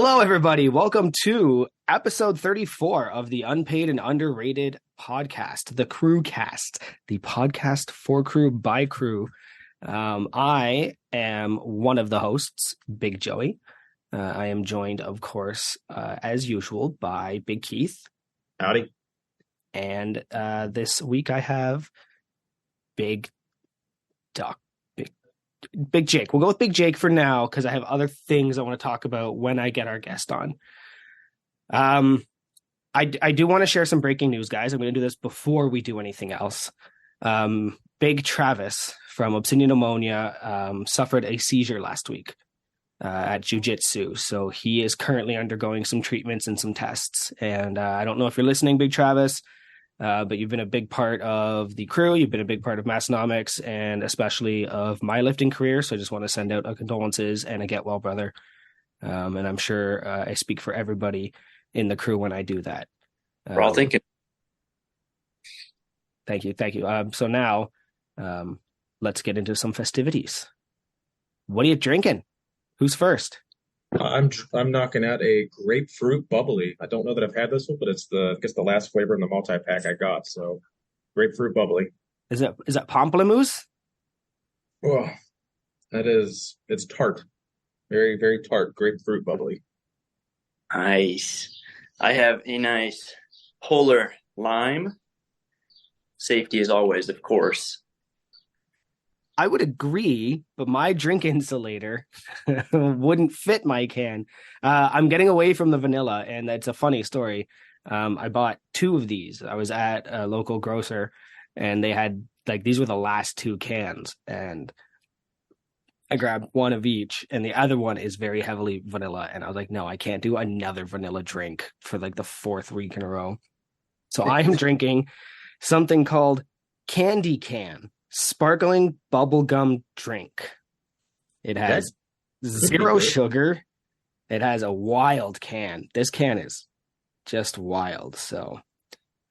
Hello, everybody. Welcome to episode 34 of the Unpaid and Underrated podcast, the CRÜ Cast, the podcast for CRÜ by CRÜ. I am one of the hosts, Big Joey. I am joined, of course, as usual, by Big Keith. Howdy. And this week I have Big Jake. We'll go with Big Jake for now because I have other things I want to talk about when I get our guest on. I do want to share some breaking news, guys. I'm going to do this before we do anything else. Big Travis from Obsidian Pneumonia suffered a seizure last week at jiu-jitsu. So he is currently undergoing some treatments and some tests. And I don't know if you're listening, Big Travis, but you've been a big part of the CRÜ. You've been a big part of Massonomics and especially of my lifting career. So I just want to send out a condolences and a get well, brother. And I'm sure I speak for everybody in the CRÜ when I do that. We're all thinking. Thank you. So now let's get into some festivities. What are you drinking? Who's first? I'm knocking out a grapefruit bubbly. I don't know that I've had this one, but it's the last flavor in the multi-pack I got. So grapefruit bubbly. Is that pamplemousse? Oh, it's tart. Very, very tart grapefruit bubbly. Nice. I have a nice polar lime. Safety as always, of course. I would agree, but my drink insulator wouldn't fit my can. I'm getting away from the vanilla, and it's a funny story. I bought two of these. I was at a local grocer, and they had, these were the last two cans, and I grabbed one of each, and the other one is very heavily vanilla, and I was like, no, I can't do another vanilla drink for, the fourth week in a row. So I am drinking something called Candy Can. Sparkling bubblegum drink. It has zero sugar. It has a wild can. This can is just wild. So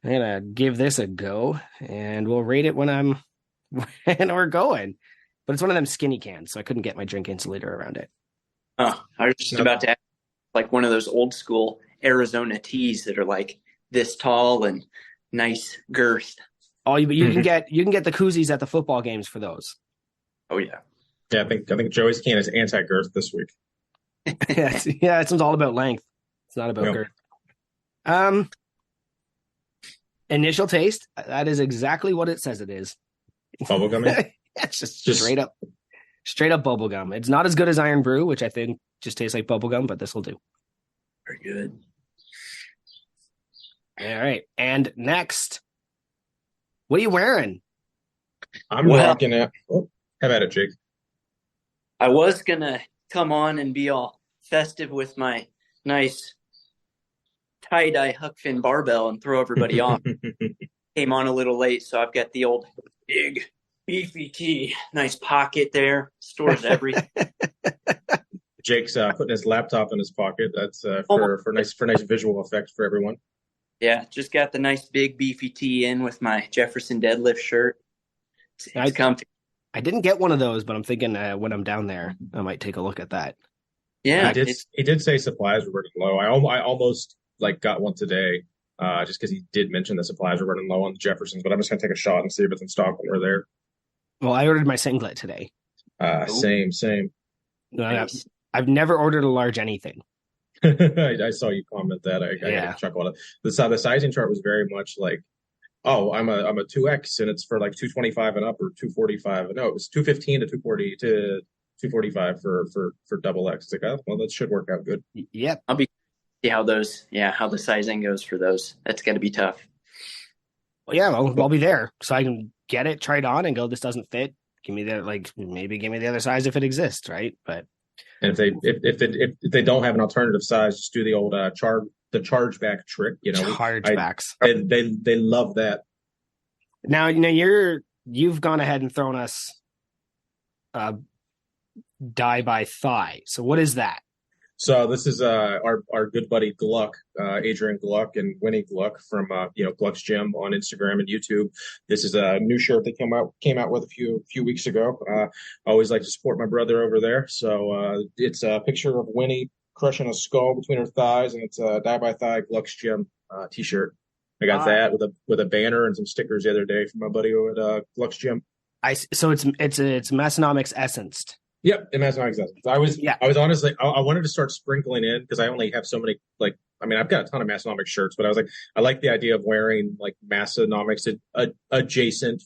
I'm gonna give this a go, and we'll rate it when we're going. But it's one of them skinny cans, so I couldn't get my drink insulator around it. Oh, I was just about to ask, one of those old school Arizona teas that are this tall and nice girth. Oh, but you can get the koozies at the football games for those. Oh yeah. Yeah, I think Joey's can is anti-girth this week. yeah, it's all about length. It's not about girth. Initial taste, that is exactly what it says it is. Bubblegum. It's just straight up bubblegum. It's not as good as Iron Brew, which I think just tastes like bubblegum, but this will do. Very good. All right, and next. What are you wearing? I'm rocking it. Oh, have at it, Jake. I was going to come on and be all festive with my nice tie-dye Huck Finn barbell and throw everybody off. Came on a little late, so I've got the old big beefy tee. Nice pocket there. Stores everything. Jake's putting his laptop in his pocket. That's for nice visual effect for everyone. Yeah, just got the nice big beefy tee in with my Jefferson deadlift shirt. It's comfy. I didn't get one of those, but I'm thinking when I'm down there, I might take a look at that. Yeah, he did say supplies were running low. I almost got one today, just because he did mention the supplies were running low on the Jeffersons. But I'm just gonna take a shot and see if it's in stock when we're there. Well, I ordered my singlet today. Same. Nice. I've never ordered a large anything. I saw you comment that. I got a chuckle on it. The sizing chart was very much I'm a 2X and it's for 225 and up or 245. No, it was 215 to 240 to 245 for double X. It's well, that should work out good. Yep. I'll see how the sizing goes for those. That's got to be tough. Well, yeah, I'll be there so I can get it, try it on, and go. This doesn't fit. Give me maybe give me the other size if it exists, right? But. And if they don't have an alternative size, just do the old chargeback trick. Chargebacks. They love that. Now you've gone ahead and thrown us die by thigh. So what is that? So this is our good buddy Gluck, Adrian Gluck and Winnie Gluck from Gluck's Gym on Instagram and YouTube. This is a new shirt they came out with a few weeks ago. I always like to support my brother over there. So it's a picture of Winnie crushing a skull between her thighs, and it's a Die by Thigh Glux Gym t-shirt. I got that with a banner and some stickers the other day from my buddy over at Glux Gym. So it's Massonomics essenced. Yep, it has no existence. I was honestly, I wanted to start sprinkling in because I only have so many, like, I mean, I've got a ton of Massonomics shirts, but I was like, I like the idea of wearing like Massonomics adjacent,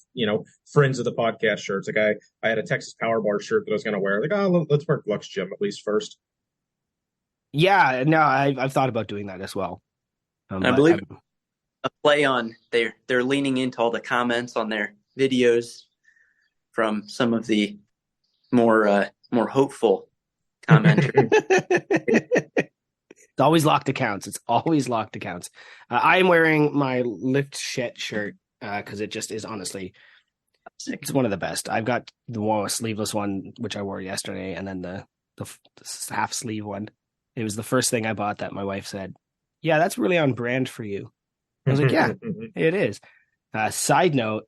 friends of the podcast shirts. Like I had a Texas Power Bar shirt that I was going to wear. Like, let's wear Glux Gym at least first. Yeah, no, I've thought about doing that as well. I believe a play on they're leaning into all the comments on their videos from some of the more hopeful commenters. It's always locked accounts. I am wearing my Lift Shit shirt because it just is honestly, it's one of the best. I've got the sleeveless one, which I wore yesterday, and then the half sleeve one. It was the first thing I bought that my wife said, "Yeah, that's really on brand for you." I was like, "Yeah, it is." Side note,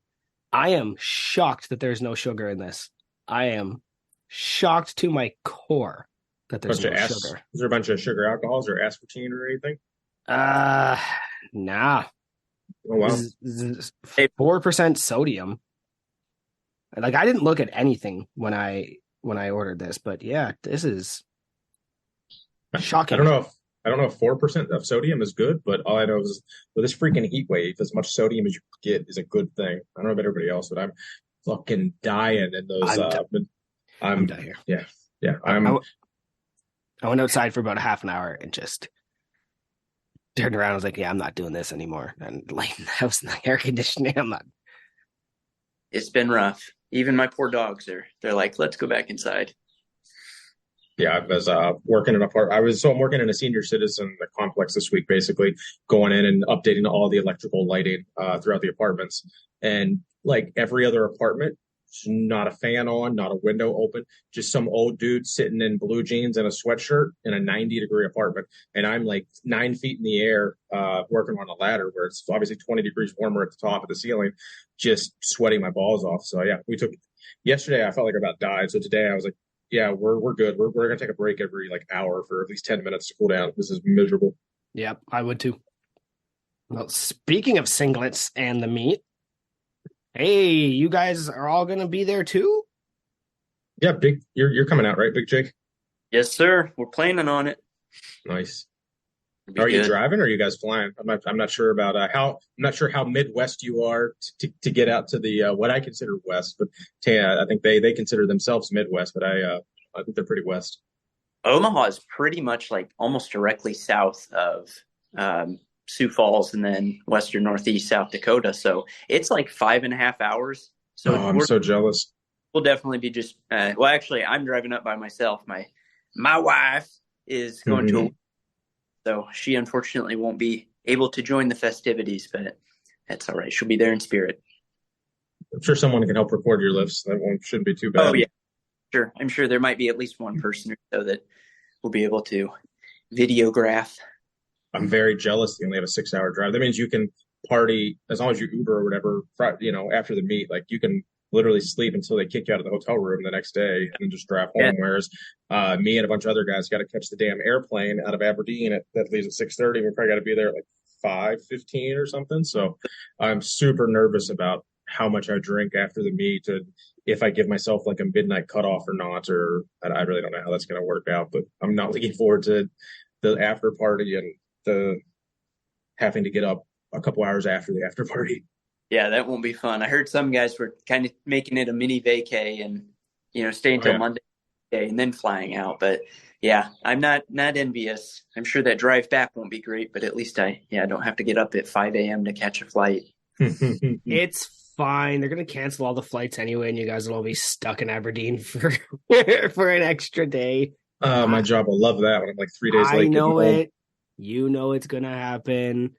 I am shocked that there's no sugar in this. I am shocked to my core that there's no sugar. Is there a bunch of sugar alcohols or aspartame or anything? Nah. Oh wow. 4% sodium. Like, I didn't look at anything when I ordered this, but yeah, this is shocking. I don't know if 4% of sodium is good, but all I know is with this freaking heat wave, as much sodium as you get is a good thing. I don't know about everybody else, but I'm fucking dying in those. I'm dying here. Yeah. I went outside for about a half an hour and just turned around. I was like, "Yeah, I'm not doing this anymore." And like, the house in the air conditioning, I'm not. It's been rough. Even my poor dogs they're like, "Let's go back inside." Yeah, I was working in I'm working in a senior citizen complex this week, basically going in and updating all the electrical lighting throughout the apartments. And like every other apartment, not a fan on, not a window open, just some old dude sitting in blue jeans and a sweatshirt in a 90-degree apartment. And I'm like 9 feet in the air working on a ladder where it's obviously 20 degrees warmer at the top of the ceiling, just sweating my balls off. So yeah, yesterday I felt like I about died. So today I was like, yeah, we're good. We're going to take a break every like hour for at least 10 minutes to cool down. This is miserable. Yep, I would too. Well, speaking of singlets and the meat, hey, you guys are all going to be there too? Yeah, Big, you're coming out, right, Big Jake? Yes, sir. We're planning on it. Nice. Are you driving or are you guys flying? I'm not sure about I'm not sure how Midwest you are to get out to the what I consider West, but I think they consider themselves Midwest, but I think they're pretty West. Omaha is pretty much like almost directly south of Sioux Falls and then western northeast South Dakota, so it's like 5.5 hours. So I'm so jealous. We'll definitely be just well, actually, I'm driving up by myself. My wife is going to. So she unfortunately won't be able to join the festivities, but that's all right. She'll be there in spirit. I'm sure someone can help record your lifts. That shouldn't be too bad. Oh, yeah. Sure. I'm sure there might be at least one person or so that will be able to videograph. I'm very jealous you only have a 6-hour drive. That means you can party as long as you Uber or whatever, after the meet. Like, you can literally sleep until they kick you out of the hotel room the next day and just drive home. Yeah. Whereas me and a bunch of other guys got to catch the damn airplane out of Aberdeen that leaves at 6:30. We probably got to be there at like 5:15 or something. So I'm super nervous about how much I drink after the meet, and if I give myself like a midnight cutoff or not, or I really don't know how that's going to work out. But I'm not looking forward to the after party and the having to get up a couple hours after the after party. Yeah, that won't be fun. I heard some guys were kind of making it a mini vacay and, stay until Monday and then flying out. But yeah, I'm not envious. I'm sure that drive back won't be great, but at least I don't have to get up at 5 a.m. to catch a flight. It's fine. They're going to cancel all the flights anyway, and you guys will all be stuck in Aberdeen for an extra day. My job will love that when I'm like 3 days late. I know it. You know it's going to happen.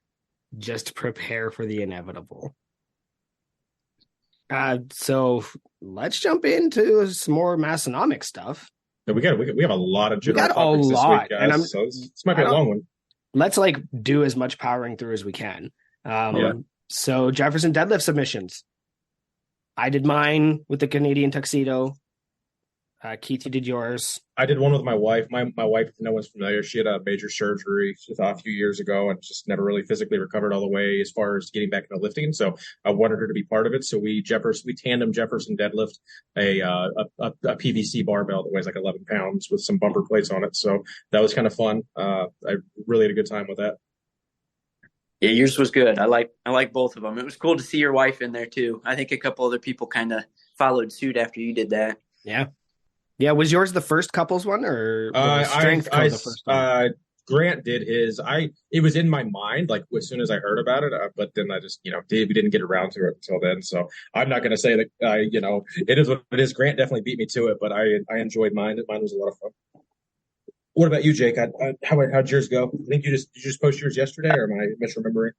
Just prepare for the inevitable. So let's jump into some more Massonomic stuff. We have a lot of general topics this week, guys. And so this might be a long one. Let's do as much powering through as we can. So Jefferson deadlift submissions. I did mine with the Canadian tuxedo. Keith, you did yours. I did one with my wife. My wife, if no one's familiar, she had a major surgery a few years ago and just never really physically recovered all the way as far as getting back into lifting. So I wanted her to be part of it. So we tandem Jefferson deadlift a PVC barbell that weighs like 11 pounds with some bumper plates on it. So that was kind of fun. I really had a good time with that. Yeah, yours was good. I like both of them. It was cool to see your wife in there too. I think a couple other people kind of followed suit after you did that. Yeah. Yeah, was yours the first couples one or was strength the first one? Grant did his. It was in my mind like as soon as I heard about it, but then I just we didn't get around to it until then. So I'm not going to say that it is what it is. Grant definitely beat me to it, but I enjoyed mine. Mine was a lot of fun. What about you, Jake? How'd yours go? I think did you just post yours yesterday, or am I misremembering?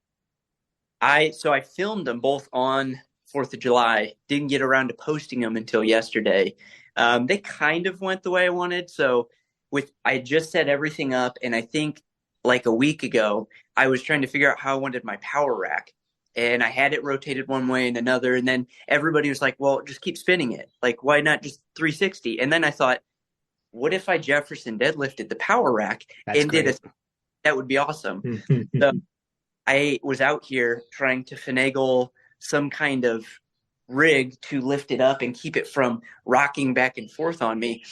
So I filmed them both on 4th of July. Didn't get around to posting them until yesterday. They kind of went the way I wanted. So I just set everything up, and I think like a week ago, I was trying to figure out how I wanted my power rack. And I had it rotated one way and another. And then everybody was like, well, just keep spinning it. Like, why not just 360? And then I thought, what if I Jefferson deadlifted the power rack and that would be awesome. So I was out here trying to finagle some kind of rig to lift it up and keep it from rocking back and forth on me.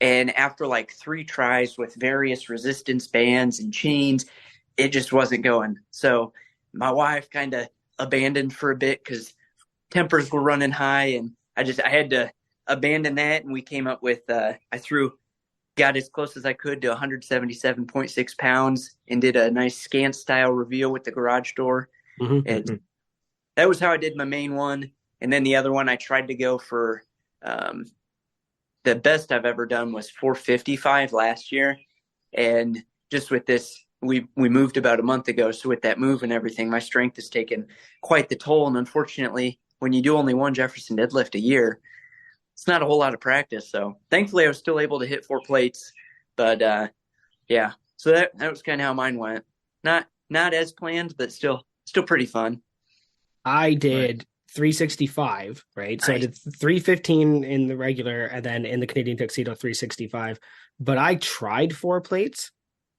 And after like 3 tries with various resistance bands and chains, it just wasn't going. So my wife kind of abandoned for a bit because tempers were running high, and I had to abandon that. And we came up with, got as close as I could to 177.6 pounds and did a nice scant style reveal with the garage door. Mm-hmm. And that was how I did my main one. And then the other one I tried to go for, the best I've ever done was 455 last year. And just with this, we moved about a month ago. So with that move and everything, my strength has taken quite the toll. And unfortunately, when you do only one Jefferson deadlift a year, it's not a whole lot of practice. So thankfully I was still able to hit 4 plates, but yeah, so that was kind of how mine went. Not as planned, but still pretty fun. I did 365, right? Nice. So I did 315 in the regular and then in the Canadian Tuxedo 365, but I tried 4 plates.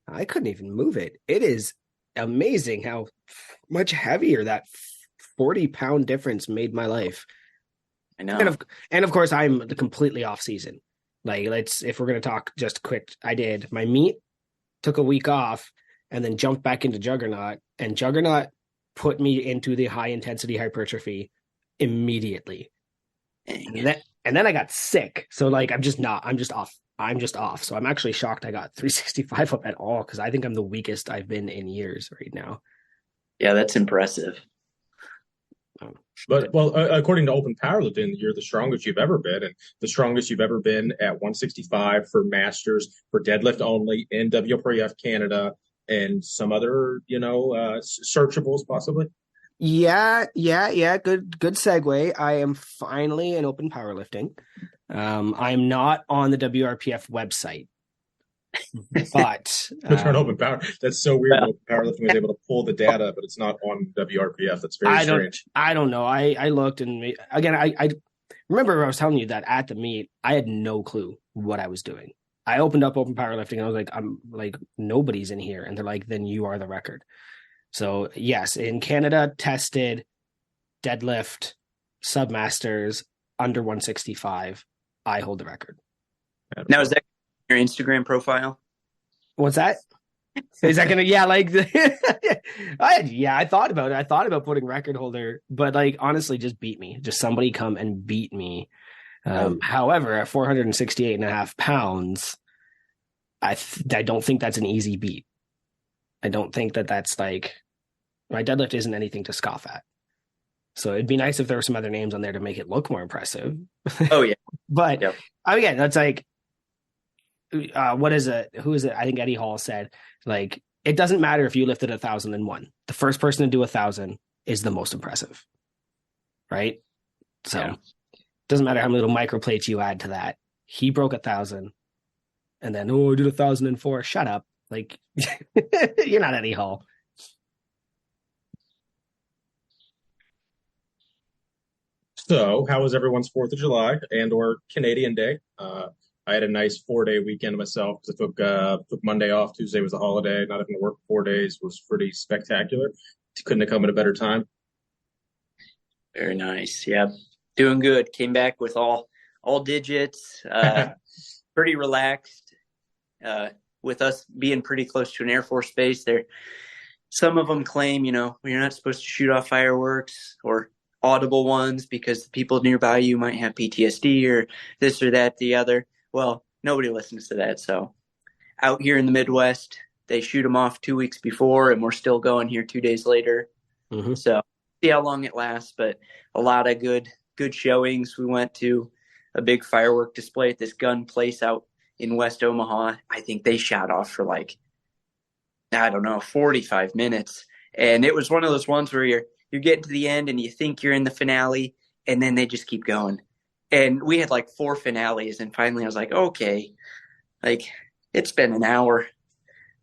I couldn't even move it. It is amazing how much heavier that 40-pound difference made my life. I know. And of course, I'm completely off season. Like, if we're going to talk just quick, I did my meet, took a week off, and then jumped back into Juggernaut. And Juggernaut put me into the high intensity hypertrophy immediately. And then I got sick. So like, I'm just off. So I'm actually shocked I got 365 up at all, because I think I'm the weakest I've been in years right now. Yeah, that's impressive. But according to Open Powerlifting, you're the strongest you've ever been, and the strongest you've ever been at 165 for masters for deadlift only in WPF Canada and some other searchables possibly. Yeah. Good segue. I am finally in Open Powerlifting. I'm not on the WRPF website. But on Open Power, that's so weird. Open Powerlifting was able to pull the data, but it's not on WRPF. That's very strange. I don't know. I looked, and again, I remember I was telling you that at the meet, I had no clue what I was doing. I opened up Open Powerlifting, and I was like, I'm like, nobody's in here, and they're like, then you are the record. So yes, in Canada, tested deadlift submasters under 165. I hold the record. Now, is that your Instagram profile? What's that? Is that gonna? Yeah, like I thought about it. I thought about putting record holder, but like honestly, just beat me. Just somebody come and beat me. However, at 468.5 pounds, I don't think that's an easy beat. I don't think that's like, my deadlift isn't anything to scoff at. So it'd be nice if there were some other names on there to make it look more impressive. Oh yeah, but yep. Again, that's like. What is it? Who is it? I think Eddie Hall said, like, it doesn't matter if you lifted 1,001. The first person to do 1,000 is the most impressive, right? So it doesn't matter how many little microplates you add to that. He broke 1,000, and then I did 1,004. Shut up! Like, you're not Eddie Hall. So, how was everyone's 4th of July and or Canadian Day? I had a nice 4-day weekend myself because I took Monday off. Tuesday was a holiday. Not having to work 4 days was pretty spectacular. Couldn't have come at a better time. Very nice. Yeah, doing good. Came back with all digits. Pretty relaxed. With us being pretty close to an Air Force base, there, some of them claim, you're not supposed to shoot off fireworks or audible ones because the people nearby you might have PTSD or this or that, the other. Well, nobody listens to that. So out here in the Midwest, they shoot them off 2 weeks before, and we're still going here 2 days later. Mm-hmm. So see how long it lasts, but a lot of good showings. We went to a big firework display at this gun place out in West Omaha. I think they shot off for 45 minutes. And it was one of those ones where you're getting to the end and you think you're in the finale, and then they just keep going. And we had 4 finales, and finally I was like, okay, it's been an hour.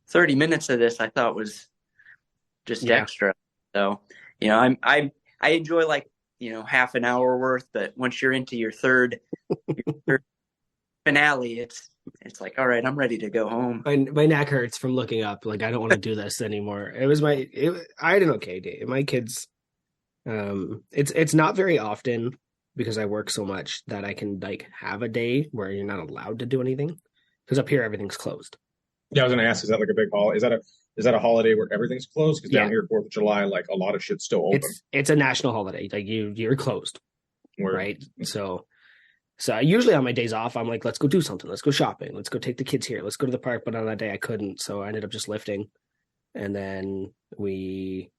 30 minutes of this I thought was just extra. So, I enjoy half an hour worth, but once you're into your third finale, it's like, all right, I'm ready to go home. My neck hurts from looking up. I don't want to do this anymore. I had an okay day. My kids, it's not very often because I work so much that I can have a day where you're not allowed to do anything, because up here everything's closed. Yeah, I was going to ask, is that a big holiday? Is that a holiday where everything's closed? Because down here, 4th of July, a lot of shit's still open. It's a national holiday. You're closed, right? So usually on my days off, I'm like, let's go do something. Let's go shopping. Let's go take the kids here. Let's go to the park. But on that day, I couldn't. So I ended up just lifting. And then we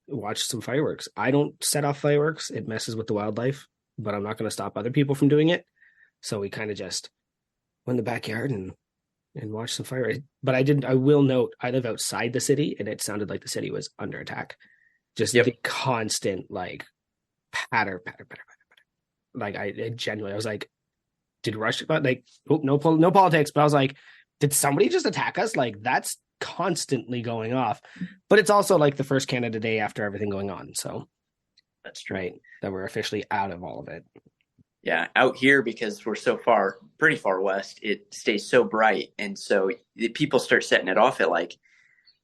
watched some fireworks. I don't set off fireworks. It messes with the wildlife, but I'm not going to stop other people from doing it. So we kind of just went in the backyard and watched some fireworks. But I will note, I live outside the city, and it sounded like the city was under attack. Just the constant, patter. I genuinely, I was like, did Russia, no politics, but I was like, did somebody just attack us? That's constantly going off. But it's also the first Canada Day after everything going on. So that's right, that we're officially out of all of it. Yeah, out here, because we're pretty far west, it stays so bright. And so people start setting it off at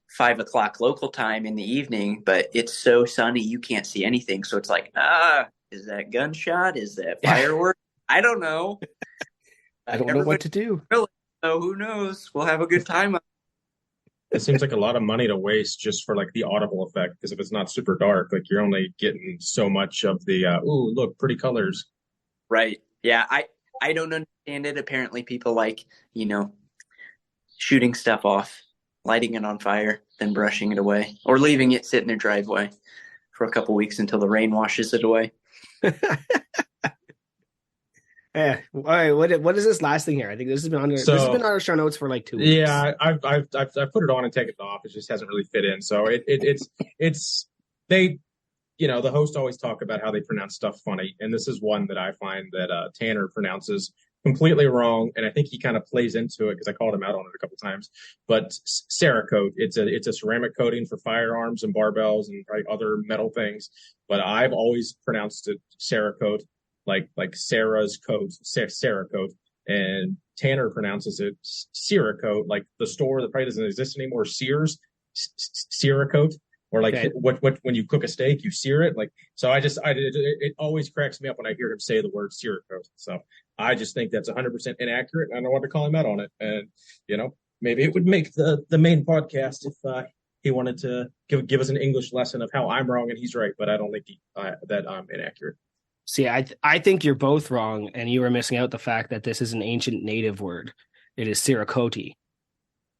5 o'clock local time in the evening, but it's so sunny, you can't see anything. So it's is that gunshot? Is that firework? I don't know. I don't know what to do. Really, so who knows? We'll have a good time. It seems like a lot of money to waste just for the audible effect, because if it's not super dark, you're only getting so much of the ooh, look, pretty colors. Right. Yeah, I don't understand it. Apparently people shooting stuff off, lighting it on fire, then brushing it away, or leaving it sit in their driveway for a couple weeks until the rain washes it away. Yeah. All right. What is this last thing here? I think this has been this has been on our show notes for 2 weeks. Yeah, I've put it on and taken it off. It just hasn't really fit in. So it's they, the host always talk about how they pronounce stuff funny, and this is one that I find that Tanner pronounces completely wrong, and I think he kind of plays into it because I called him out on it a couple times. But Cerakote, it's a ceramic coating for firearms and barbells and other metal things. But I've always pronounced it Cerakote, like Sarah's coat, Cerakote, and Tanner pronounces it Cerakote, like the store that probably doesn't exist anymore, Sears, Cerakote. Or okay. what when you cook a steak, you sear it. So it always cracks me up when I hear him say the word Cerakote. So I just think that's 100% inaccurate. And I don't want to call him out on it. And, maybe it would make the main podcast if he wanted to give us an English lesson of how I'm wrong and he's right. But I don't think that I'm inaccurate. See, I think you're both wrong. And you were missing out the fact that this is an ancient native word. It is Cerakote.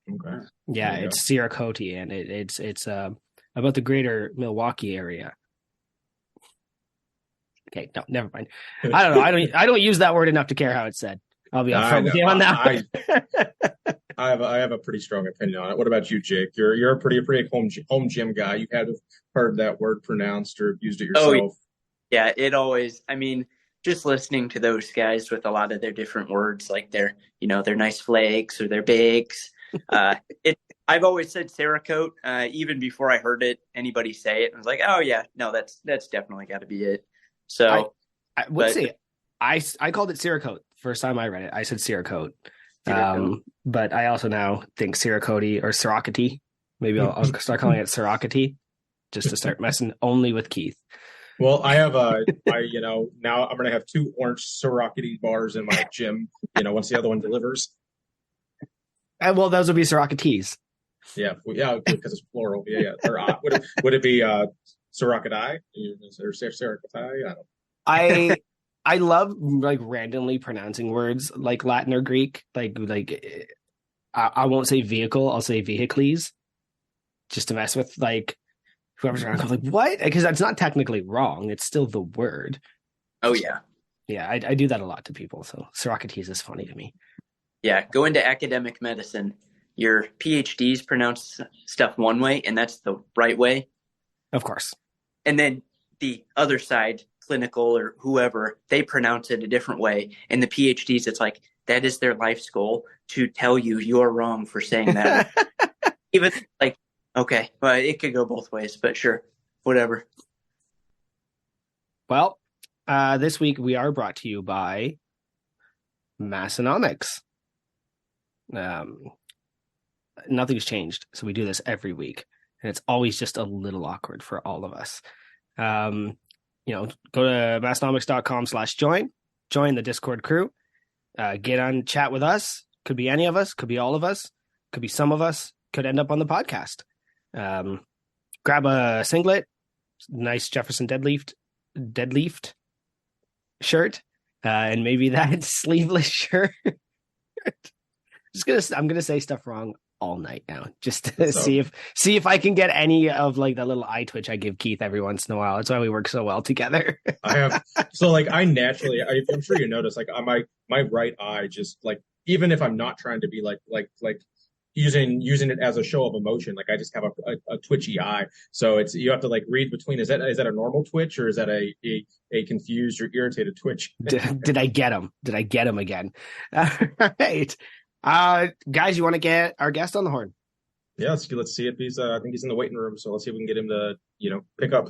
Okay. Yeah, it's Cerakote, and it's about the greater Milwaukee area. Okay, no, never mind. I don't know. I don't use that word enough to care how it's said. I'll be upfront with you on that. I have a pretty strong opinion on it. What about you, Jake? You're a pretty home gym guy. You had heard that word pronounced or used it yourself. Oh, yeah, it always. I mean, just listening to those guys with a lot of their different words, like their nice flakes or their bigs. I've always said Cerakote, even before I heard anybody say it. I was like, oh yeah, no, that's definitely got to be it. So I would say I called it Cerakote first time I read it, I said Cerakote. Cerakote. But I also now think Cerakote or Cerakity. Maybe I'll start calling it Cerakity just to start messing only with Keith. Well, I have now I'm gonna have 2 orange Cerakity bars in my gym. Once the other one delivers. Well, those would be Cerakities. Yeah, because it's plural. Yeah. Or would it be Cerakadai or Cerakatai? I love like randomly pronouncing words like Latin or Greek. Like I won't say vehicle, I'll say vehicles, just to mess with like whoever's around. I'm like, what? Because that's not technically wrong. It's still the word. Oh yeah. Yeah, I do that a lot to people. So Socrates is funny to me. Yeah, go into academic medicine. Your PhDs pronounce stuff one way, and that's the right way. Of course. And then the other side, clinical or whoever, they pronounce it a different way. And the PhDs, it's like, that is their life's goal, to tell you you're wrong for saying that. Even like, okay, well, it could go both ways, but sure, whatever. Well, this week we are brought to you by Massonomics. Nothing's changed, so we do this every week, and it's always just a little awkward for all of us. Go to massonomics.com/join, join the Discord crew, get on chat with us. Could be any of us, could be all of us, could be some of us, could end up on the podcast. Grab a singlet, nice Jefferson deadlift shirt, and maybe that sleeveless shirt. I'm gonna say stuff wrong all night now, just to see if I can get any of like that little eye twitch I give Keith every once in a while. That's why we work so well together. I'm sure you notice, like my right eye, just like, even if I'm not trying to be like using it as a show of emotion, like I just have a twitchy eye. So you have to like read between, is that a normal twitch, or is that a confused or irritated twitch? Did I get him? Did I get him again? All right. Guys, you want to get our guest on the horn? Yeah, let's see if he's I think he's in the waiting room, so let's see if we can get him to pick up.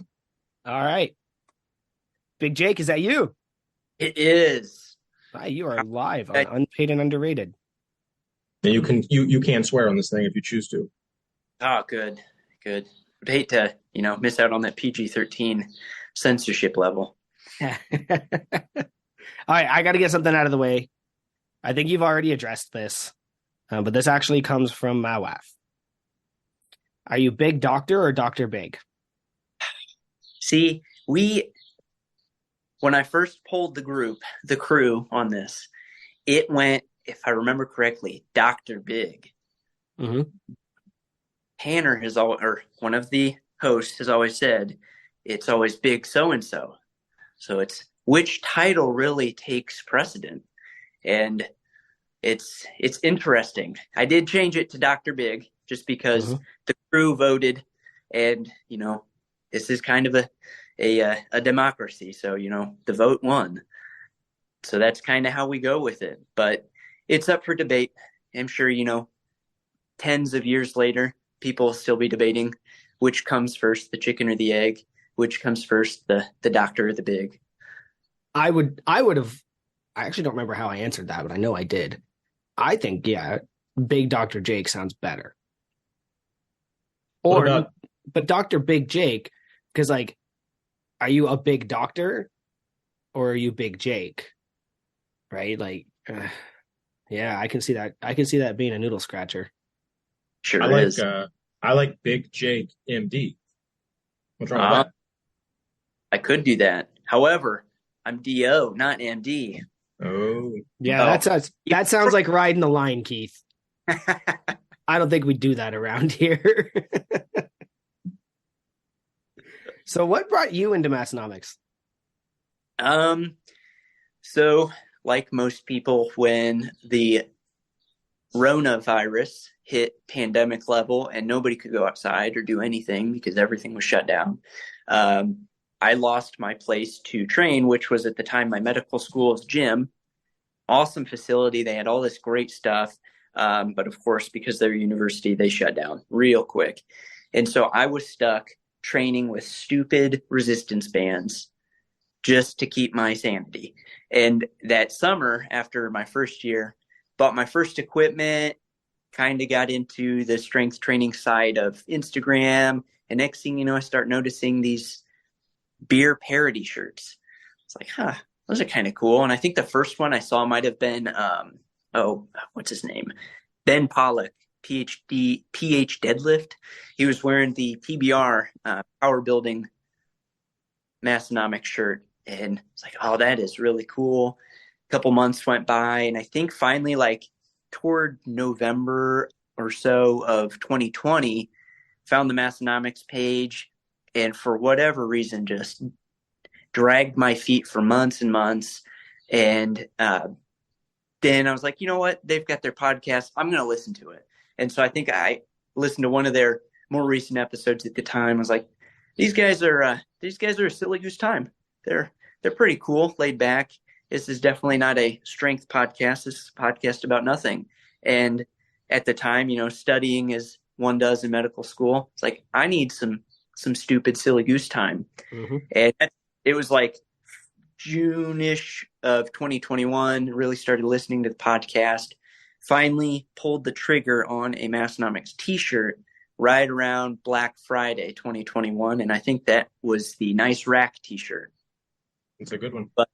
All right. Big Jake, is that you? It is. Hi, you are live on Unpaid and Underrated. And you can swear on this thing if you choose to. Oh, good. I'd hate to, miss out on that PG-13 censorship level. All right, I got to get something out of the way. I think you've already addressed this, but this actually comes from Mawaf. Are you Big Doctor or Dr. Big? See, when I first polled the crew on this, it went, if I remember correctly, Dr. Big. Mm-hmm. Tanner or one of the hosts has always said, it's always Big so-and-so. So it's which title really takes precedent. And it's interesting. I did change it to Dr. Big just because the crew voted, and this is kind of a democracy. So the vote won. So that's kind of how we go with it. But it's up for debate. I'm sure tens of years later, people will still be debating which comes first, the chicken or the egg. Which comes first, the doctor or the big. I would have. I actually don't remember how I answered that, but I know I did. I think, Big Dr. Jake sounds better. But Dr. Big Jake, because like, are you a big doctor or are you Big Jake? Right? Like, I can see that. I can see that being a noodle scratcher. Sure is. I like Big Jake MD. What's wrong with that? I could do that. However, I'm DO, not MD. Oh. Yeah, that sounds like riding the line, Keith. I don't think we do that around here. So what brought you into Massonomics? So like most people, when the Rona-virus hit pandemic level and nobody could go outside or do anything because everything was shut down, I lost my place to train, which was at the time my medical school's gym. Awesome facility. They had all this great stuff. But of course, because they're a university, they shut down real quick. And so I was stuck training with stupid resistance bands just to keep my sanity. And that summer after my first year, bought my first equipment, kind of got into the strength training side of Instagram. And next thing you know, I start noticing these beer parody shirts. It's like, huh, those are kind of cool. And I think the first one I saw might have been, what's his name? Ben Pollock, PH deadlift. He was wearing the PBR power building Massonomic shirt. And it's like, oh, that is really cool. A couple months went by. And I think finally, like toward November or so of 2020, found the Massonomics page. And for whatever reason, just dragged my feet for months and months. And then I was like, you know what? They've got their podcast. I'm going to listen to it. And so I think I listened to one of their more recent episodes at the time. I was like, these guys are a silly goose time. They're pretty cool, laid back. This is definitely not a strength podcast. This is a podcast about nothing. And at the time, studying as one does in medical school, it's like, I need some stupid silly goose time. Mm-hmm. And it was like June-ish of 2021, really started listening to the podcast, finally pulled the trigger on a Massonomics t-shirt right around Black Friday 2021. And I think that was the Nice Rack t-shirt. It's a good one. But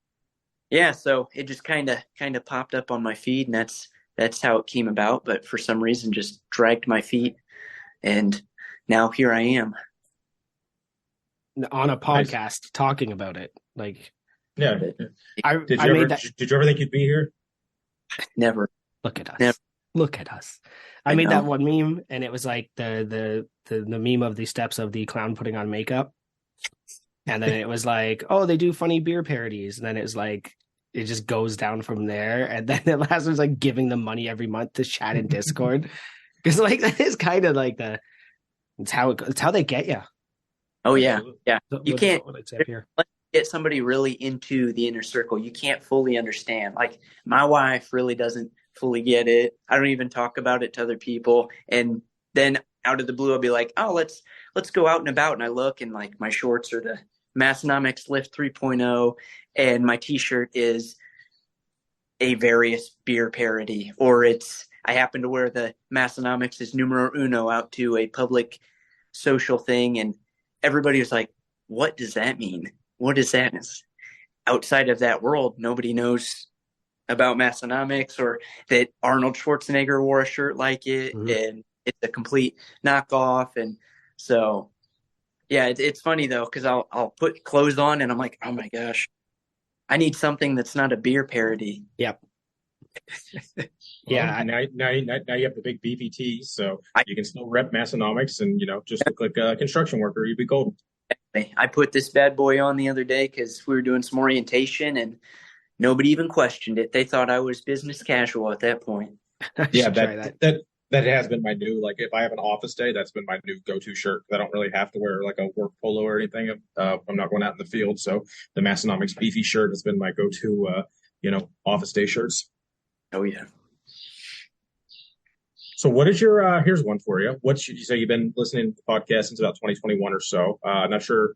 yeah, so it just kind of popped up on my feed, and that's how it came about. But for some reason, just dragged my feet, and now here I am on a podcast talking about it. Like, yeah, did you ever think you'd be here? Never. Look at us. Never. Look at us. I made that one meme, and it was like the meme of the steps of the clown putting on makeup. And then it was like, oh, they do funny beer parodies. And then it was like, it just goes down from there. And then the last one's like giving them money every month to chat in Discord. Because like, that is kind of like it's how they get you. Oh, yeah. Yeah. You can't here. Get somebody really into the inner circle. You can't fully understand. Like, my wife really doesn't fully get it. I don't even talk about it to other people. And then out of the blue, I'll be like, oh, let's go out and about. And I look, and like my shorts are the Massonomics Lift 3.0, and my t-shirt is a various beer parody, or I happen to wear the Massonomics is numero uno out to a public social thing, and everybody was like, what does that mean? What is that? Outside of that world, nobody knows about Massonomics, or that Arnold Schwarzenegger wore a shirt like it, and it's a complete knockoff. And so, yeah, it's funny though, because I'll put clothes on and I'm like, oh my gosh, I need something that's not a beer parody. Yep. Yeah. Well, now you have the big beefy tee, so you can still rep Massonomics and just look like a construction worker. You'd be gold. I put this bad boy on the other day because we were doing some orientation, and nobody even questioned it. They thought I was business casual at that point. Yeah, that has been my new, like, if I have an office day, that's been my new go-to shirt. I don't really have to wear like a work polo or anything. I'm not going out in the field, so the Massonomics beefy shirt has been my go-to, office day shirts. Oh yeah. So what is your, here's one for you. What should you say? You've been listening to podcasts since about 2021 or so. Not sure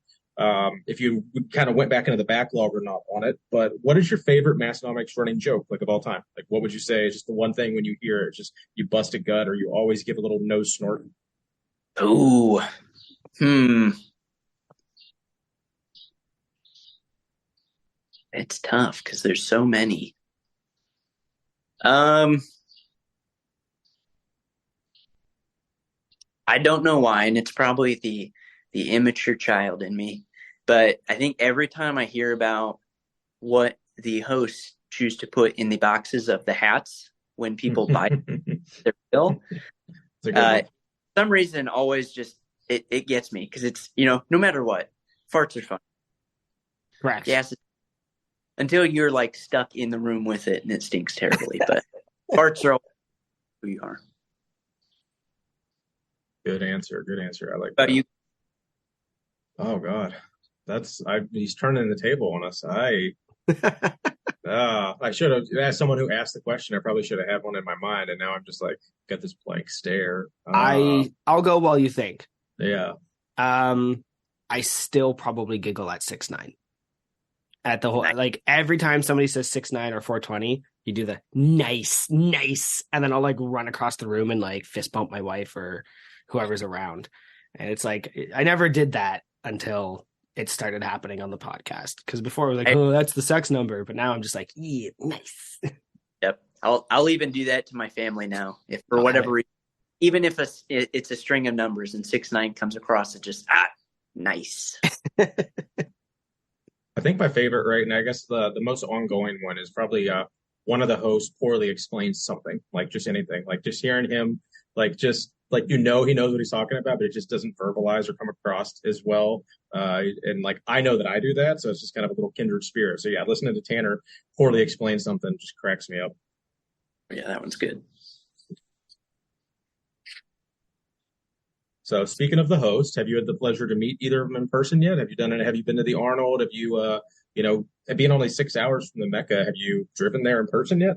if you kind of went back into the backlog or not on it, but what is your favorite Massonomics running joke, like, of all time? Like, what would you say is just the one thing when you hear it, just you bust a gut, or you always give a little nose snort? Oh, it's tough because there's so many. I don't know why, and it's probably the immature child in me, but I think every time I hear about what the hosts choose to put in the boxes of the hats when people buy their bill, for some reason, always just it gets me, because it's, no matter what, farts are fun. Correct. Yes, until you're like stuck in the room with it and it stinks terribly, but farts are who you are. Good answer. I like that. You? Oh God, he's turning the table on us. I should have asked someone who asked the question. I probably should have had one in my mind, and now I'm just like got this blank stare. I'll go while you think. Yeah. I still probably giggle at 6ix9ine. at the whole, Nice. like every time somebody says 6'9" or 420, you do the nice, nice. And then I'll like run across the room and like fist bump my wife or whoever's around. And it's like, I never did that until it started happening on the podcast. Because before I was like, oh, that's the sex number. But now I'm just like, yeah, nice. Yep. I'll even do that to my family now. If for whatever reason, even if it's a string of numbers and 6'9" comes across, it just, nice. I think my favorite, right, and I guess the most ongoing one is probably one of the hosts poorly explains something, like just anything, like just hearing him, like just like he knows what he's talking about, but it just doesn't verbalize or come across as well. And like I know that I do that, so it's just kind of a little kindred spirit. So yeah, listening to Tanner poorly explain something just cracks me up. Yeah, that one's good. So speaking of the host, have you had the pleasure to meet either of them in person yet? Have you done it? Have you been to the Arnold? Have you, being only 6 hours from the Mecca, have you driven there in person yet?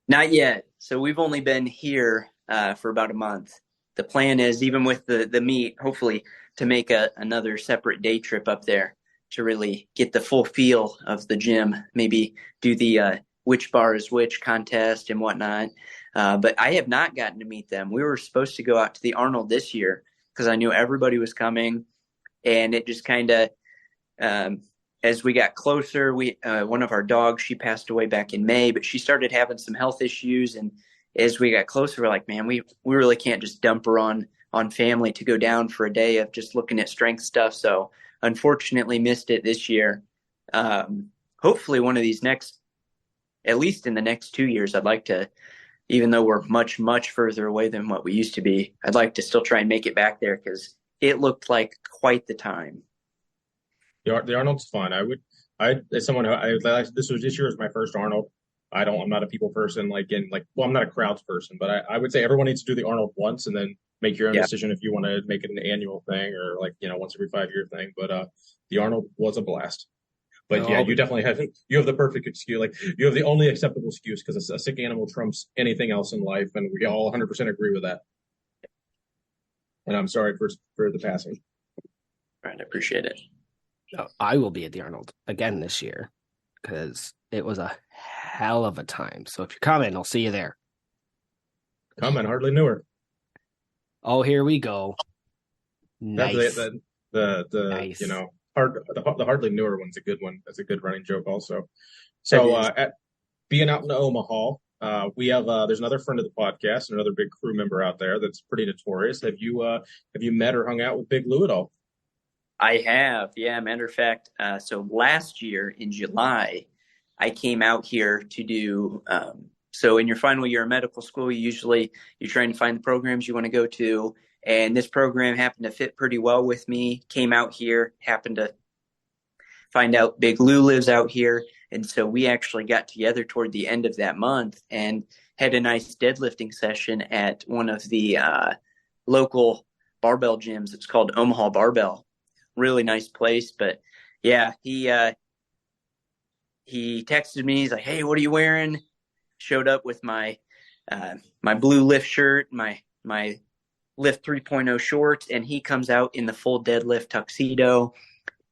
Not yet. So we've only been here for about a month. The plan is, even with the meet, hopefully to make another separate day trip up there to really get the full feel of the gym. Maybe do the which bar is which contest and whatnot. But I have not gotten to meet them. We were supposed to go out to the Arnold this year because I knew everybody was coming, and it just kind of, as we got closer, one of our dogs, she passed away back in May, but she started having some health issues, and as we got closer, we're like, man, we really can't just dump her on family to go down for a day of just looking at strength stuff. So unfortunately missed it this year. Hopefully one of these at least in the next 2 years, I'd like to, even though we're much, much further away than what we used to be, I'd like to still try and make it back there because it looked like quite the time. The Arnold's fun. As someone who this year was my first Arnold. I'm not a people person, I'm not a crowds person, but I would say everyone needs to do the Arnold once and then make your own decision if you want to make it an annual thing or once every 5-year thing. But the Arnold was a blast. But yeah, you definitely have the perfect excuse. Like you have the only acceptable excuse because a sick animal trumps anything else in life, and we all 100% agree with that. And I'm sorry for the passing. Right, I appreciate it. I will be at the Arnold again this year because it was a hell of a time. So if you're coming, I'll see you there. Coming, hardly knew her. Oh, here we go. Nice. Nice. The hardly newer one's a good one. That's a good running joke also. So at being out in Omaha, we have there's another friend of the podcast, another big crew member out there that's pretty notorious. Have you met or hung out with Big Lou at all? I have, yeah. Matter of fact, so last year in July, I came out here to do. So in your final year of medical school, you're trying to find the programs you want to go to. And this program happened to fit pretty well with me. Came out here, happened to find out Big Lou lives out here. And so we actually got together toward the end of that month and had a nice deadlifting session at one of the local barbell gyms. It's called Omaha Barbell. Really nice place. But yeah, he texted me. He's like, hey, what are you wearing? Showed up with my blue lift shirt, my Lift 3.0 shorts, and he comes out in the full deadlift tuxedo,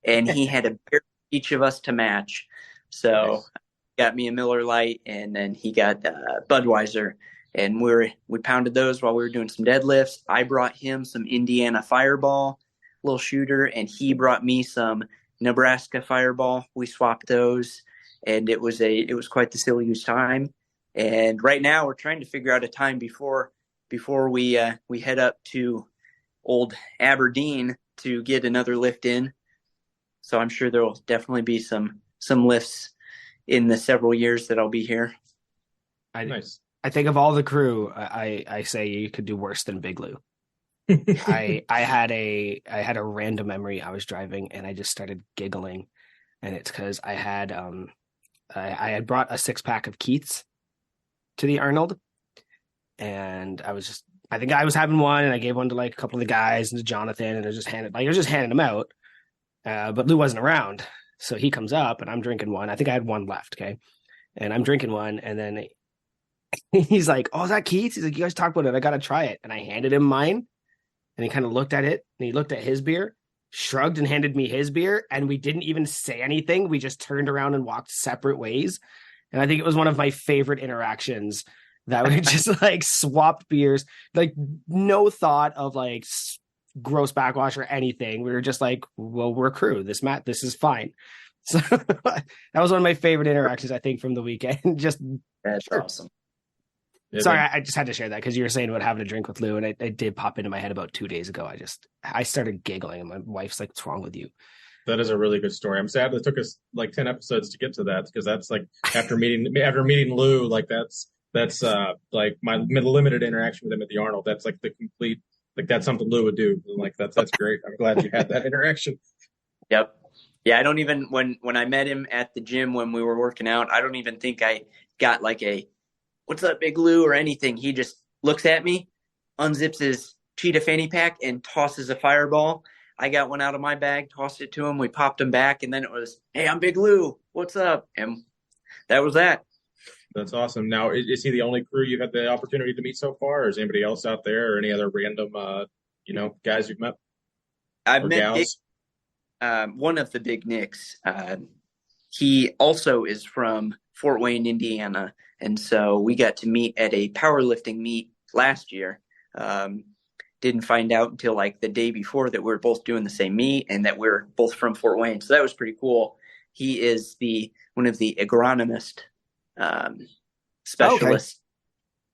and he had a beer for each of us to match. So nice. Got me a Miller Lite, and then he got Budweiser, and we pounded those while we were doing some deadlifts. I brought him some Indiana Fireball, little shooter, and he brought me some Nebraska Fireball. We swapped those, and it was quite the silly use time. And right now we're trying to figure out a time before we head up to old Aberdeen to get another lift in. So I'm sure there will definitely be some lifts in the several years that I'll be here. Nice. I think of all the crew, I say you could do worse than Big Lou. I had a random memory. I was driving and I just started giggling, and it's because I had brought a 6-pack of Keith's to the Arnold. And I think I was having one, and I gave one to like a couple of the guys and to Jonathan, and I was just handing them out. But Lou wasn't around, so he comes up, and I'm drinking one. I think I had one left, okay, and I'm drinking one, and then he's like, "Oh, is that Keith's?" He's like, "You guys talk about it. I gotta try it." And I handed him mine, and he kind of looked at it, and he looked at his beer, shrugged and handed me his beer, and we didn't even say anything. We just turned around and walked separate ways. And I think it was one of my favorite interactions that we just like swapped beers, like no thought of like gross backwash or anything. We were just like, well, we're CRÜ. This is fine. So that was one of my favorite interactions, I think, from the weekend. Just That's awesome. Yeah, sorry, I just had to share that because you were saying about having a drink with Lou, and it did pop into my head about 2 days ago. I started giggling, and my wife's like, "What's wrong with you?" that is a really good story. I'm sad it took us like 10 episodes to get to that, because that's like after meeting Lou, like that's like my limited interaction with him at the Arnold. That's like the complete, like that's something Lou would do. And like that's great. I'm glad you had that interaction. Yep. Yeah, I don't even when I met him at the gym when we were working out, I don't even think I got like a "What's up, Big Lou?" or anything. He just looks at me, unzips his cheetah fanny pack, and tosses a fireball. I got one out of my bag, tossed it to him. We popped him back, and then it was, "Hey, I'm Big Lou. What's up?" And that was that. That's awesome. Now, is he the only CRÜ you've had the opportunity to meet so far, or is anybody else out there, or any other random, guys you've met I've or met gals? one of the Big Nicks. He also is from Fort Wayne, Indiana. And so we got to meet at a powerlifting meet last year. Didn't find out until like the day before that we were both doing the same meet and that we're both from Fort Wayne. So that was pretty cool. He is one of the agronomist specialists.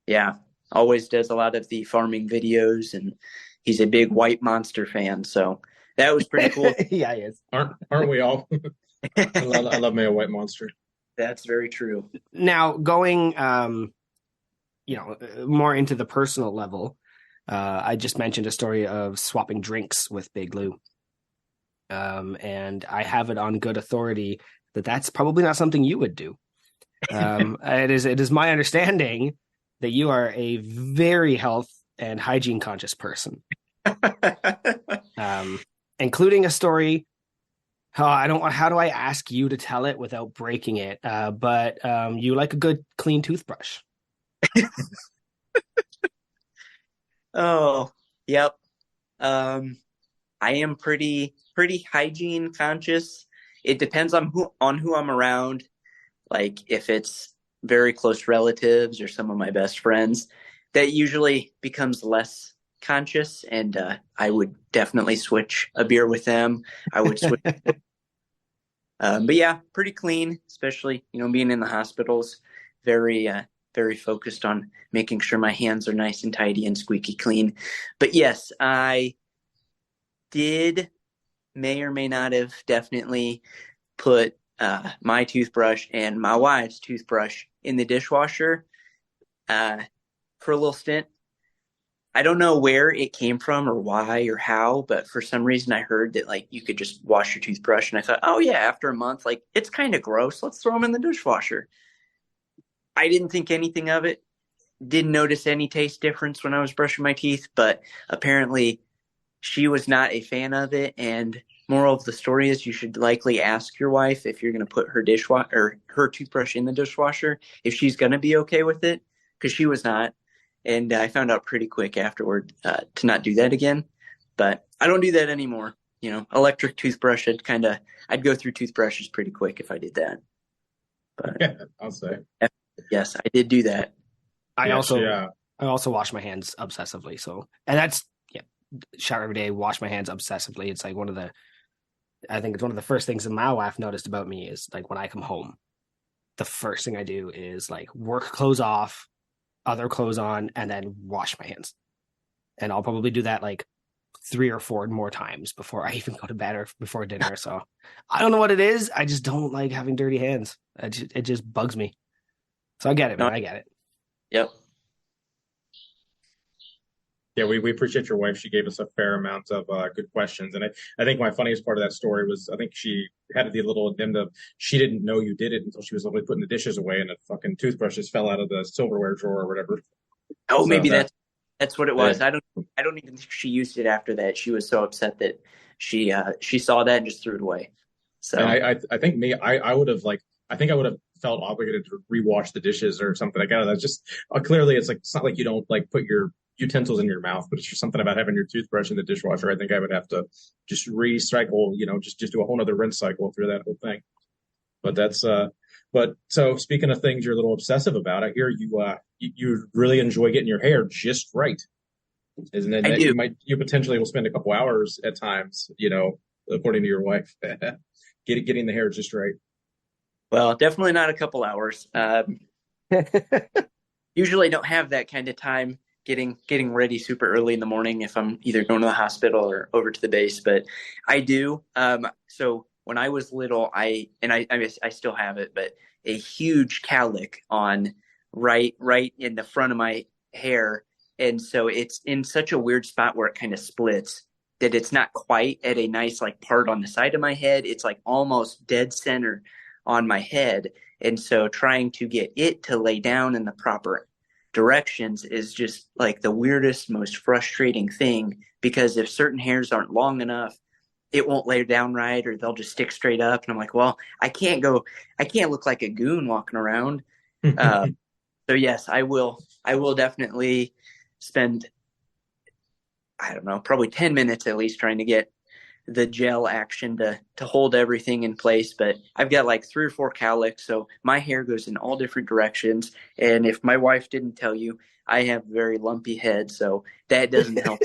Okay. Yeah. Always does a lot of the farming videos, and he's a big White Monster fan. So that was pretty cool. Yeah, he is. Aren't we all? I love me a White Monster. That's very true. Now, going, more into the personal level, I just mentioned a story of swapping drinks with Big Lou. And I have it on good authority that that's probably not something you would do. It is my understanding that you are a very health and hygiene conscious person. Including a story. How do I ask you to tell it without breaking it? But you like a good clean toothbrush. Oh, yep. I am pretty hygiene conscious. It depends on who I'm around. Like if it's very close relatives or some of my best friends, that usually becomes less conscious, and I would definitely switch a beer with them. I would switch. But yeah, pretty clean, especially, being in the hospitals, very focused on making sure my hands are nice and tidy and squeaky clean. But yes, I may or may not have definitely put my toothbrush and my wife's toothbrush in the dishwasher for a little stint. I don't know where it came from or why or how, but for some reason I heard that like you could just wash your toothbrush, and I thought, oh yeah, after a month, like it's kind of gross. Let's throw them in the dishwasher. I didn't think anything of it. Didn't notice any taste difference when I was brushing my teeth, but apparently she was not a fan of it. And moral of the story is you should likely ask your wife if you're going to put her her toothbrush in the dishwasher, if she's going to be okay with it, because she was not. And I found out pretty quick afterward to not do that again. But I don't do that anymore. Electric toothbrush, I'd go through toothbrushes pretty quick if I did that. But yeah, I'll say. Yes, I did do that. I also wash my hands obsessively. So, and that's, shower every day, wash my hands obsessively. It's like I think it's one of the first things that my wife noticed about me is like when I come home, the first thing I do is like work clothes off, other clothes on, and then wash my hands. And I'll probably do that like 3 or 4 more times before I even go to bed or before dinner. So I don't know what it is. I just don't like having dirty hands. It just bugs me. So I get it, man. I get it. Yep. Yeah, we appreciate your wife. She gave us a fair amount of good questions. And I think my funniest part of that story was I think she had the little addendum. She didn't know you did it until she was literally putting the dishes away and the fucking toothbrushes fell out of the silverware drawer or whatever. Oh, so maybe that's what it was. I don't even think she used it after that. She was so upset that she saw that and just threw it away. So and I think I would have felt obligated to rewash the dishes or something like that. That's just clearly it's not like you don't like put your utensils in your mouth, but it's just something about having your toothbrush in the dishwasher. I think I would have to just recycle, just do a whole other rinse cycle through that whole thing. But so speaking of things you're a little obsessive about, I hear you really enjoy getting your hair just right. Isn't it? I do. You potentially will spend a couple hours at times, according to your wife, getting the hair just right. Well, definitely not a couple hours. Usually don't have that kind of time getting ready super early in the morning if I'm either going to the hospital or over to the base, but I do. So when I was little, I still have it, but a huge cowlick on right in the front of my hair. And so it's in such a weird spot where it kind of splits, that it's not quite at a nice like part on the side of my head. It's like almost dead center on my head. And so trying to get it to lay down in the proper directions is just like the weirdest, most frustrating thing, because if certain hairs aren't long enough, it won't lay down right, or they'll just stick straight up. And I'm like, well, I can't look like a goon walking around. So yes, I will definitely spend, I don't know, probably 10 minutes at least trying to get the gel action to hold everything in place. But I've got like 3 or 4 cowlicks, so my hair goes in all different directions. And if my wife didn't tell you, I have a very lumpy head, so that doesn't help.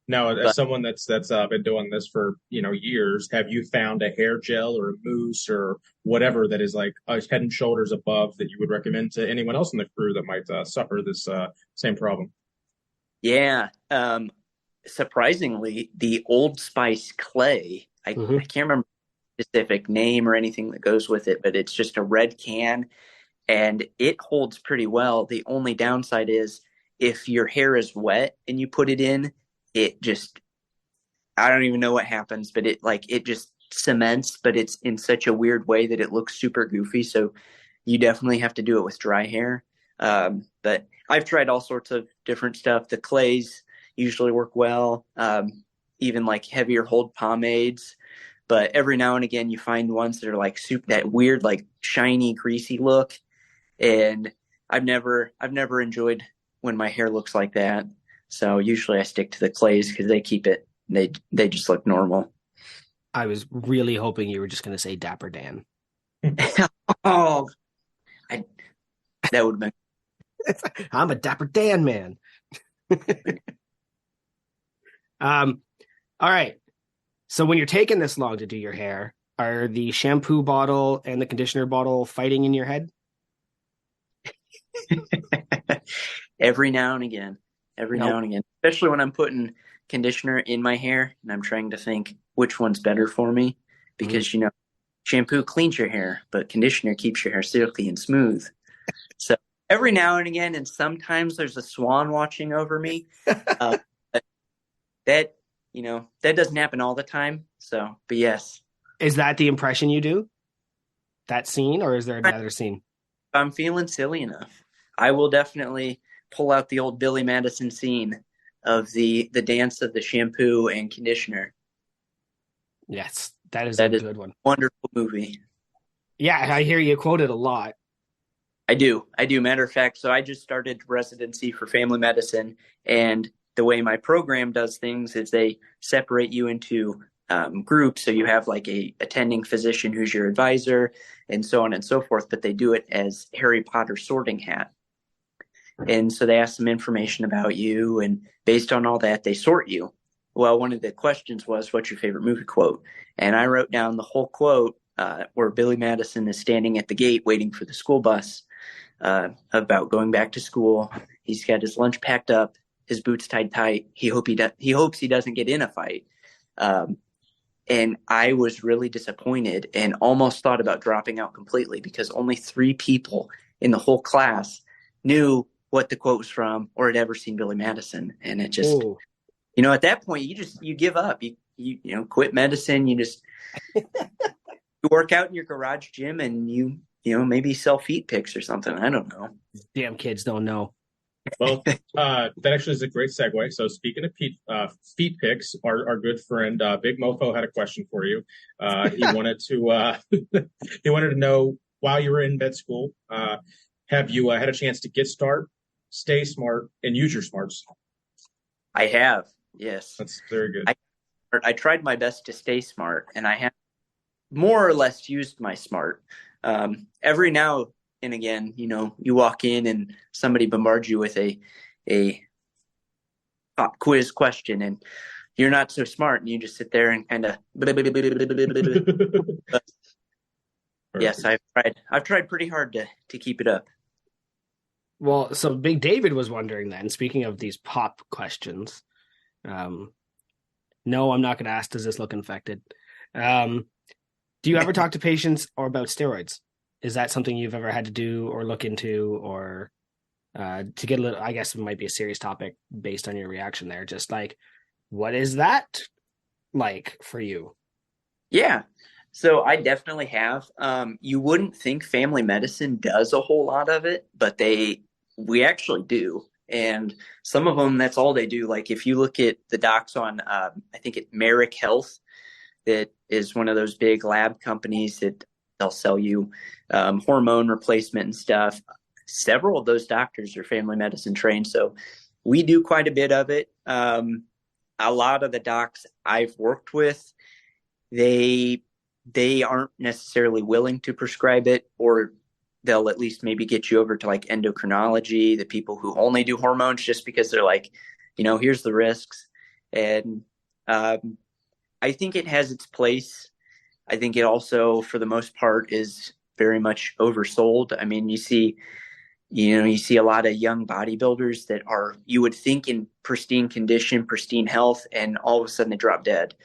Now, as someone that's been doing this for years, have you found a hair gel or a mousse or whatever that is like head and shoulders above that you would recommend to anyone else in the crew that might suffer this same problem? Yeah. Surprisingly, the Old Spice clay, I can't remember the specific name or anything that goes with it, but it's just a red can and it holds pretty well. The only downside is if your hair is wet and you put it in, it just, I don't even know what happens, but it just cements, but it's in such a weird way that it looks super goofy. So you definitely have to do it with dry hair. But I've tried all sorts of different stuff. The clays usually work well, even like heavier hold pomades. But every now and again, you find ones that are like that weird, like shiny, greasy look. And I've never enjoyed when my hair looks like that. So usually I stick to the clays because they keep it. They just look normal. I was really hoping you were just going to say Dapper Dan. Oh, that would have been. I'm a Dapper Dan man. All right. So when you're taking this long to do your hair, are the shampoo bottle and the conditioner bottle fighting in your head? Every now and again, especially when I'm putting conditioner in my hair and I'm trying to think which one's better for me, because shampoo cleans your hair, but conditioner keeps your hair silky and smooth. So every now and again, and sometimes there's a swan watching over me. That doesn't happen all the time. So, but yes. Is that the impression you do? That scene, or is there another scene? If I'm feeling silly enough, I will definitely pull out the old Billy Madison scene of the dance of the shampoo and conditioner. Yes, that is a good one. Wonderful movie. Yeah, I hear you quote it a lot. I do. Matter of fact, so I just started residency for family medicine, and the way my program does things is they separate you into groups. So you have like a attending physician who's your advisor and so on and so forth, but they do it as Harry Potter sorting hat. And so they ask some information about you, and based on all that, they sort you. Well, one of the questions was, what's your favorite movie quote? And I wrote down the whole quote where Billy Madison is standing at the gate waiting for the school bus about going back to school. He's got his lunch packed up, his boots tied tight. He hopes he doesn't get in a fight. And I was really disappointed and almost thought about dropping out completely, because only 3 people in the whole class knew what the quote was from or had ever seen Billy Madison. And it just, at that point, you give up. You quit medicine. You just you work out in your garage gym, and you maybe sell feet pics or something. I don't know. Damn kids don't know. Well, that actually is a great segue. So speaking of feet pics, our good friend Big Mofo had a question for you. He wanted to he wanted to know while you were in med school, have you had a chance to get smart, stay smart, and use your smarts? I have, yes. That's very good. I tried my best to stay smart, and I have more or less used my smart. Every now and again, you walk in and somebody bombards you with a pop quiz question, and you're not so smart, and you just sit there and kind of. Yes, I've tried pretty hard to keep it up. Well, so Big David was wondering then, speaking of these pop questions, no, I'm not going to ask, does this look infected? Do you ever talk to patients or about steroids? Is that something you've ever had to do or look into, or to get a little, I guess it might be a serious topic based on your reaction there. Just like, what is that like for you? Yeah. So I definitely have. You wouldn't think family medicine does a whole lot of it, but we actually do. And some of them, that's all they do. Like if you look at the docs on, I think it Merrick Health, that is one of those big lab companies that they'll sell you hormone replacement and stuff. Several of those doctors are family medicine trained. So we do quite a bit of it. A lot of the docs I've worked with, they aren't necessarily willing to prescribe it, or they'll at least maybe get you over to like endocrinology, the people who only do hormones, just because they're like, here's the risks. And I think it has its place. I think it also, for the most part, is very much oversold. I mean, you see a lot of young bodybuilders that are, you would think, in pristine condition, pristine health, and all of a sudden they drop dead.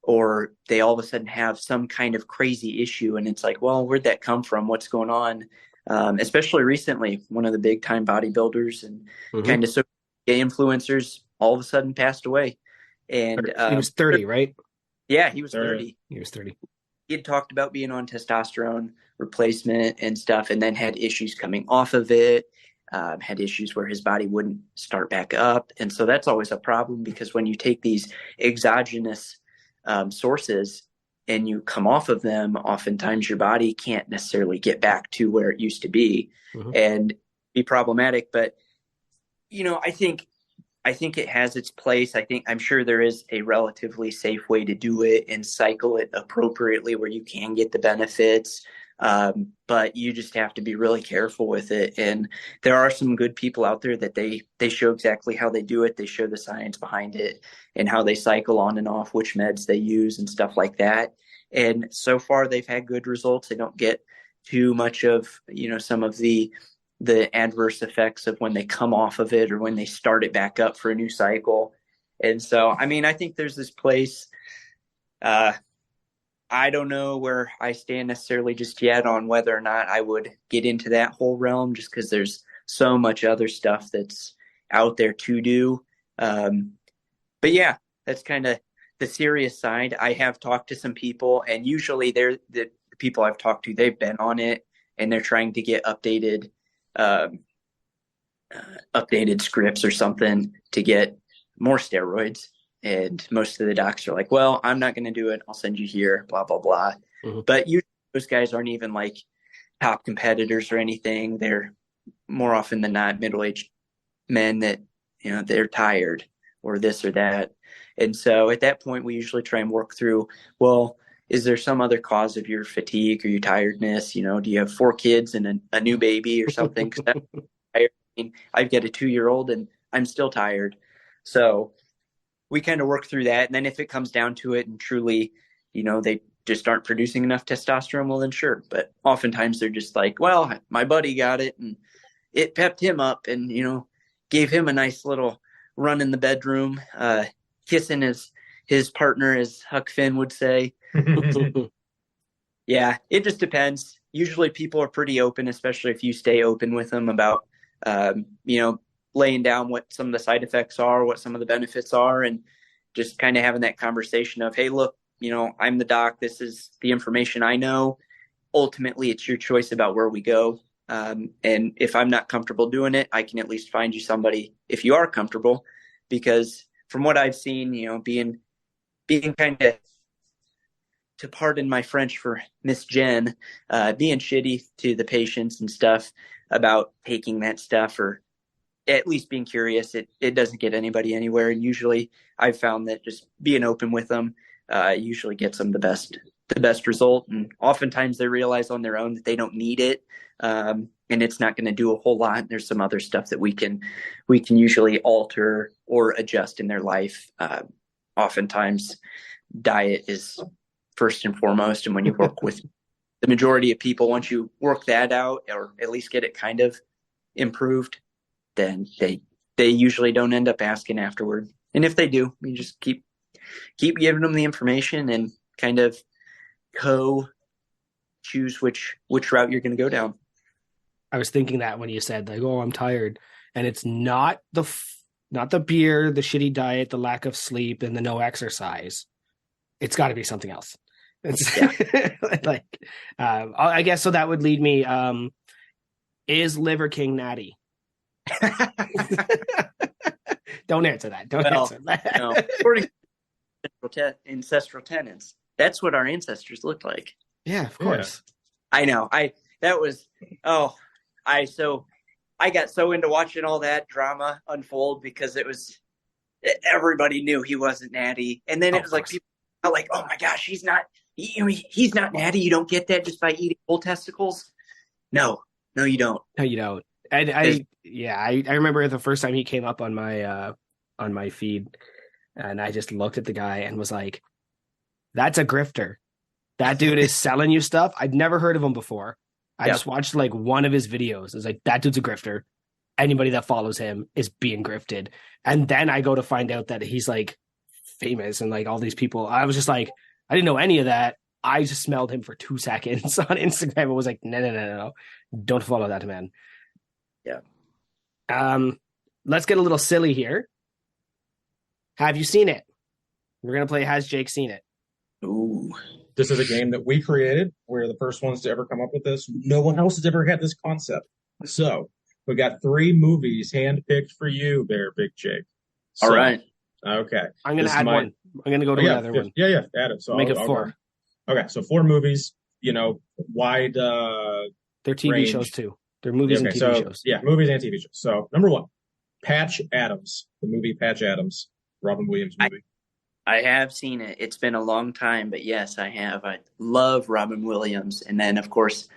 Or they all of a sudden have some kind of crazy issue. And it's like, well, where'd that come from? What's going on? Especially recently, one of the big time bodybuilders and kind of social influencers all of a sudden passed away. And he was 30, right? Yeah, he was 30. He was 30. He had talked about being on testosterone replacement and stuff, and then had issues coming off of it, had issues where his body wouldn't start back up. And so that's always a problem, because when you take these exogenous sources and you come off of them, oftentimes your body can't necessarily get back to where it used to be and be problematic. But, I think it has its place. I'm sure there is a relatively safe way to do it and cycle it appropriately where you can get the benefits. But you just have to be really careful with it. And there are some good people out there that they show exactly how they do it. They show the science behind it and how they cycle on and off, which meds they use and stuff like that. And so far they've had good results. They don't get too much of, some of the adverse effects of when they come off of it or when they start it back up for a new cycle. And so, I think there's this place, I don't know where I stand necessarily just yet on whether or not I would get into that whole realm, just because there's so much other stuff that's out there to do. But yeah, that's kind of the serious side. I have talked to some people, and usually they're the people I've talked to, they've been on it and they're trying to get updated scripts or something to get more steroids. And most of the docs are like, well, I'm not going to do it. I'll send you here, blah, blah, blah. But usually those guys aren't even like top competitors or anything. They're more often than not middle-aged men that, they're tired or this or that. And so at that point, we usually try and work through, well, is there some other cause of your fatigue or your tiredness? Do you have 4 kids and a new baby or something? I've got a 2-year-old and I'm still tired. So we kind of work through that. And then if it comes down to it and truly, they just aren't producing enough testosterone, well, then sure. But oftentimes they're just like, well, my buddy got it and it pepped him up and, gave him a nice little run in the bedroom, kissing his partner, as Huck Finn would say. Yeah, it just depends. Usually people are pretty open, especially if you stay open with them about, laying down what some of the side effects are, what some of the benefits are, and just kind of having that conversation of, hey, look, I'm the doc. This is the information I know. Ultimately, it's your choice about where we go. And if I'm not comfortable doing it, I can at least find you somebody if you are comfortable, because from what I've seen, being kind of to pardon my French for Miss Jen, being shitty to the patients and stuff about taking that stuff, or at least being curious. It doesn't get anybody anywhere. And usually I've found that just being open with them usually gets them the best result. And oftentimes they realize on their own that they don't need it. And it's not going to do a whole lot. There's some other stuff that we can usually alter or adjust in their life. Oftentimes diet is first and foremost. And when you work with the majority of people, once you work that out, or at least get it kind of improved, then they usually don't end up asking afterward. And if they do, you just keep giving them the information and kind of choose which route you're going to go down. I was thinking that when you said like, "Oh, I'm tired," and it's not the beer, the shitty diet, the lack of sleep, and the no exercise. It's got to be something else. It's like, I guess so. That would lead me. Is Liver King natty? Don't answer that. Answer that. No. According to ancestral tenets, that's what our ancestors looked like. Yeah, of course. Yeah. I know. I got so into watching all that drama unfold because everybody knew he wasn't natty. And then it was like, people are like, oh my gosh, he's not natty. You don't get that just by eating whole testicles. No, you don't. No, you don't. I remember the first time he came up on my feed, and I just looked at the guy and was like, that's a grifter. That dude is selling you stuff. I'd never heard of him before. I just watched like one of his videos. It's like, that dude's a grifter. Anybody that follows him is being grifted. And then I go to find out that he's like famous and like all these people. I was just like, I didn't know any of that. I just smelled him for 2 seconds on Instagram and was like, no. Don't follow that man. Yeah. Let's get a little silly here. Have you seen it? We're going to play Has Jake Seen It? Ooh. This is a game that we created. We're the first ones to ever come up with this. No one else has ever had this concept. So we got 3 movies handpicked for you there, Big Jake. So, all right. Okay. I'm going to add one. I'm going to go to another one. Yeah. Add it. So make it 4. Okay. So 4 movies, wide they're TV range. Shows too. They're movies and TV shows. Yeah, movies and TV shows. So number 1, Patch Adams, the movie Patch Adams, Robin Williams movie. I have seen it. It's been a long time, but yes, I have. I love Robin Williams. And then, of course,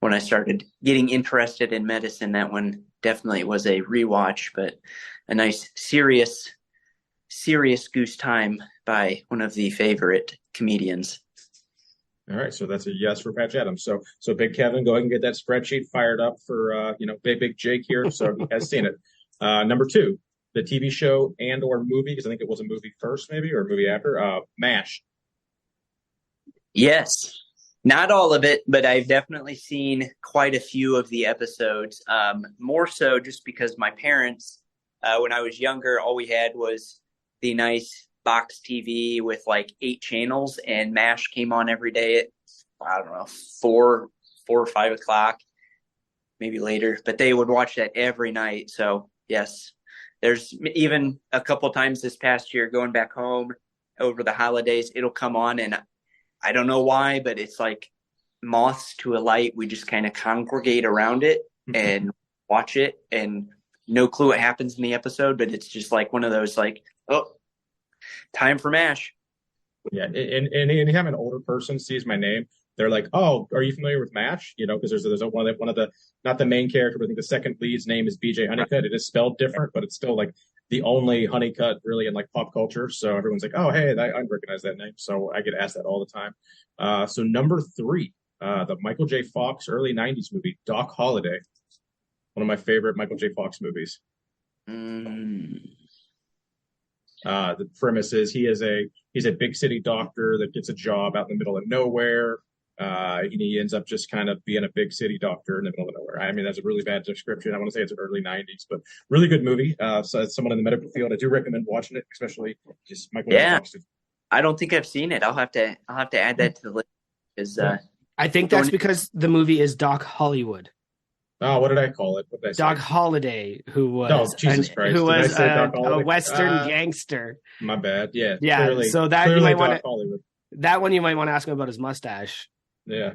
when I started getting interested in medicine, that one definitely was a rewatch, but a nice, serious goose time by one of the favorite comedians. All right, so that's a yes for Patch Adams. So Big Kevin, go ahead and get that spreadsheet fired up for Big Jake here. So he has seen it. Number 2, the TV show and or movie, because I think it was a movie first, maybe, or a movie after. MASH. Yes, not all of it, but I've definitely seen quite a few of the episodes. More so just because my parents, when I was younger, all we had was the nice box TV with like 8 channels, and MASH came on every day at, I don't know, 4 or 5 o'clock, maybe later, but they would watch that every night. So yes, there's even a couple times this past year going back home over the holidays, it'll come on, and I don't know why, but it's like moths to a light. We just kind of congregate around it and watch it, and no clue what happens in the episode, but it's just like one of those like, oh, time for MASH. Yeah, and anytime an older person sees my name, they're like, "Oh, are you familiar with MASH?" Because there's one of the not the main character, but I think the second lead's name is BJ Honeycutt. It is spelled different, but it's still like the only Honeycutt really in like pop culture. So everyone's like, "Oh, hey, I recognize that name." So I get asked that all the time. So number 3, the Michael J. Fox early '90s movie, Doc Holliday, one of my favorite Michael J. Fox movies. The premise is he's a big city doctor that gets a job out in the middle of nowhere. He ends up just kind of being a big city doctor in the middle of nowhere. I mean, that's a really bad description. I want to say it's early '90s, but really good movie. So as someone in the medical field, I do recommend watching it, especially just Michael J. Fox. I don't think I've seen it. I'll have to add that to the list. Because I think that's because the movie is Doc Hollywood. Oh, what did I call it? What did I say? Doc Holliday, who was a Western gangster. My bad. Yeah. Yeah. Clearly, so that clearly you might want to. Hollywood. That one you might want to ask him about his mustache. Yeah.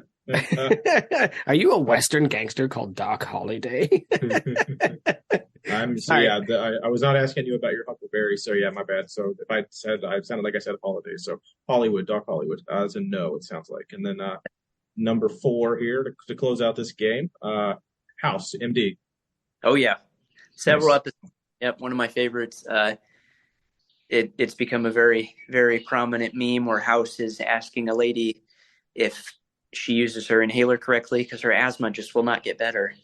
Are you a Western gangster called Doc Holliday? I was not asking you about your Huckleberry, so yeah, my bad. So if I sounded like I said Holiday. So Hollywood, Doc Hollywood. It's a no, it sounds like. And then number 4 here to close out this game, House, MD. Oh yeah, several Nice. episodes. Yep, one of my favorites. It's become a very, very prominent meme where House is asking a lady if she uses her inhaler correctly because her asthma just will not get better.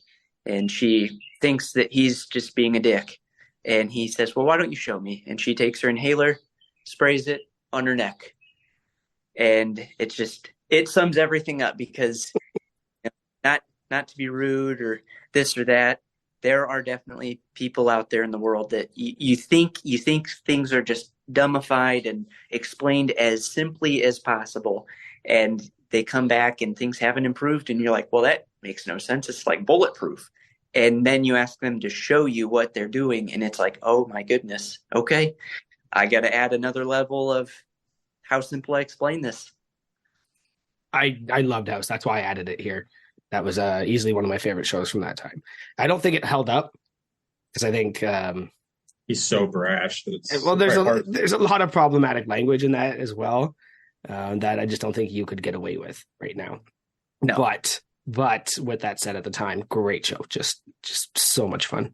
And she thinks that he's just being a dick. And he says, well, why don't you show me? And she takes her inhaler, sprays it on her neck. And it sums everything up because not to be rude or this or that, there are definitely people out there in the world that you think things are just dumbified and explained as simply as possible. And they come back and things haven't improved. And you're like, well, that makes no sense. It's like bulletproof. And then you ask them to show you what they're doing. And it's like, oh my goodness. Okay. I got to add another level of how simple I explain this. I loved House. That's why I added it here. That was easily one of my favorite shows from that time. I don't think it held up because I think he's so brash that it's there's a lot of problematic language in that as well that I just don't think you could get away with right now. No. But with that said, at the time, great show, just so much fun.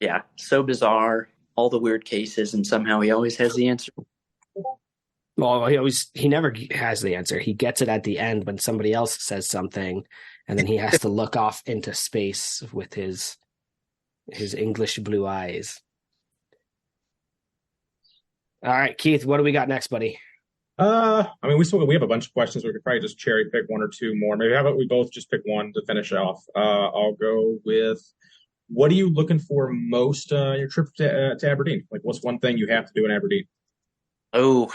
Yeah, so bizarre, all the weird cases, and somehow he always has the answer. Well, he never has the answer. He gets it at the end when somebody else says something, and then he has to look off into space with his English blue eyes. All right, Keith, what do we got next, buddy? We have a bunch of questions. We could probably just cherry pick one or two more. Maybe how about we both just pick one to finish off? I'll go with, what are you looking for most on your trip to Aberdeen? Like, what's one thing you have to do in Aberdeen? Oh,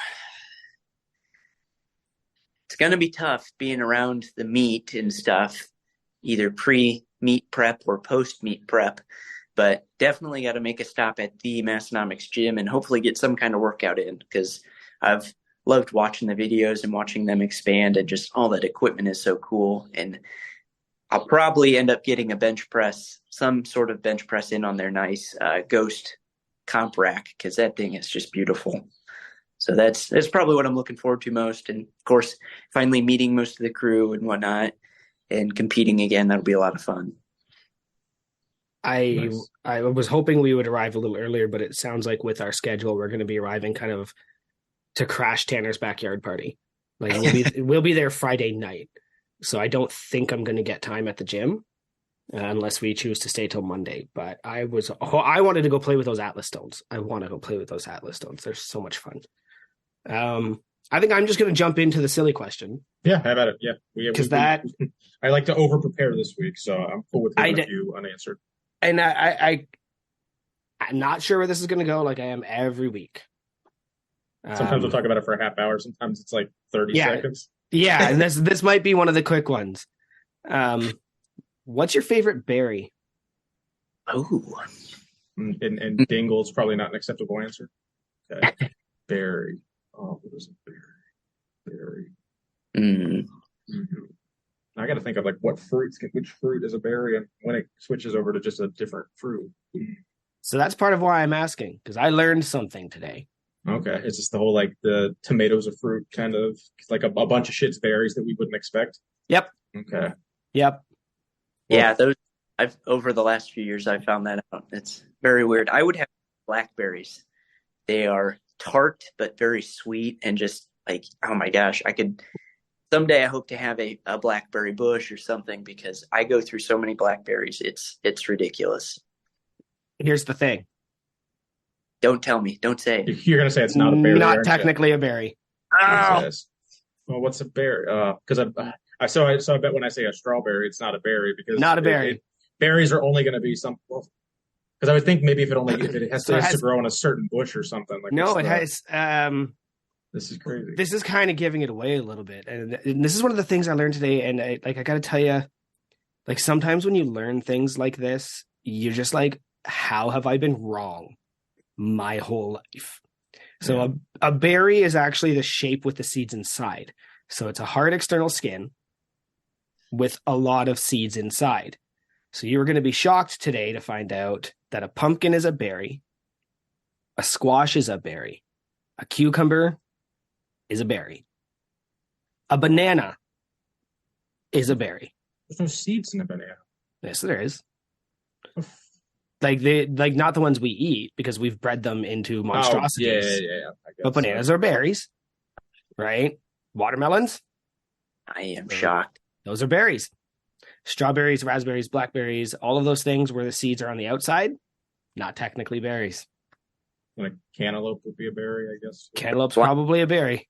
it's going to be tough being around the meat and stuff, either pre-meat prep or post-meat prep. But definitely got to make a stop at the Massonomics gym and hopefully get some kind of workout in, because I've loved watching the videos and watching them expand, and just all that equipment is so cool. And I'll probably end up getting a bench press, some sort of bench press in on their nice Ghost comp rack, because that thing is just beautiful. So that's probably what I'm looking forward to most. And of course, finally meeting most of the crew and whatnot and competing again. That'll be a lot of fun. I was hoping we would arrive a little earlier, but it sounds like with our schedule, we're going to be arriving kind of to crash Tanner's backyard party. Like we'll be there Friday night. So I don't think I'm going to get time at the gym unless we choose to stay till Monday. But I wanted to go play with those Atlas stones. I want to go play with those Atlas stones. They're so much fun. I think I'm just going to jump into the silly question. Yeah, how about it? Yeah, because I like to over prepare this week, so I'm cool with leaving a few unanswered. And I'm not sure where this is going to go, like I am every week. Sometimes we'll talk about it for a half hour. Sometimes it's like 30 seconds. Yeah, and this might be one of the quick ones. What's your favorite berry? Oh, and Dingle's probably not an acceptable answer. Okay. Berry. Oh, what is a berry? Mm-hmm. I got to think of like which fruit is a berry, and when it switches over to just a different fruit. So that's part of why I'm asking, because I learned something today. Okay, it's just the whole like the tomatoes of fruit, kind of like a bunch of shit's berries that we wouldn't expect. Yep. Okay. Yep. Yeah, over the last few years I found that out. It's very weird. I would have blackberries. They are tart but very sweet, and just like, oh my gosh, someday I hope to have a blackberry bush or something, because I go through so many blackberries. It's ridiculous. Here's the thing. Don't tell me. Don't say it. You're going to say it's not a berry. Not technically a berry. Oh. Well, what's a berry? Because I bet when I say a strawberry, it's not a berry, because not a berry. Berries are only going to be some. Because I would think maybe if it has to grow on a certain bush or something. Like no, it has. This is crazy. This is kind of giving it away a little bit, and this is one of the things I learned today. And I got to tell you, like sometimes when you learn things like this, you're just like, how have I been wrong my whole life? So a berry is actually the shape with the seeds inside. So it's a hard external skin with a lot of seeds inside. So you were going to be shocked today to find out that a pumpkin is a berry, a squash is a berry, a cucumber is a berry, a banana is a berry. There's no seeds in a banana. Yes, there is. Like not the ones we eat because we've bred them into monstrosities. Yeah. But bananas are berries, right? Watermelons, I am shocked. those are berries. Strawberries, raspberries, blackberries, all of those things where the seeds are on the outside, not technically berries. Like cantaloupe would be a berry, I guess. Cantaloupe's probably a berry.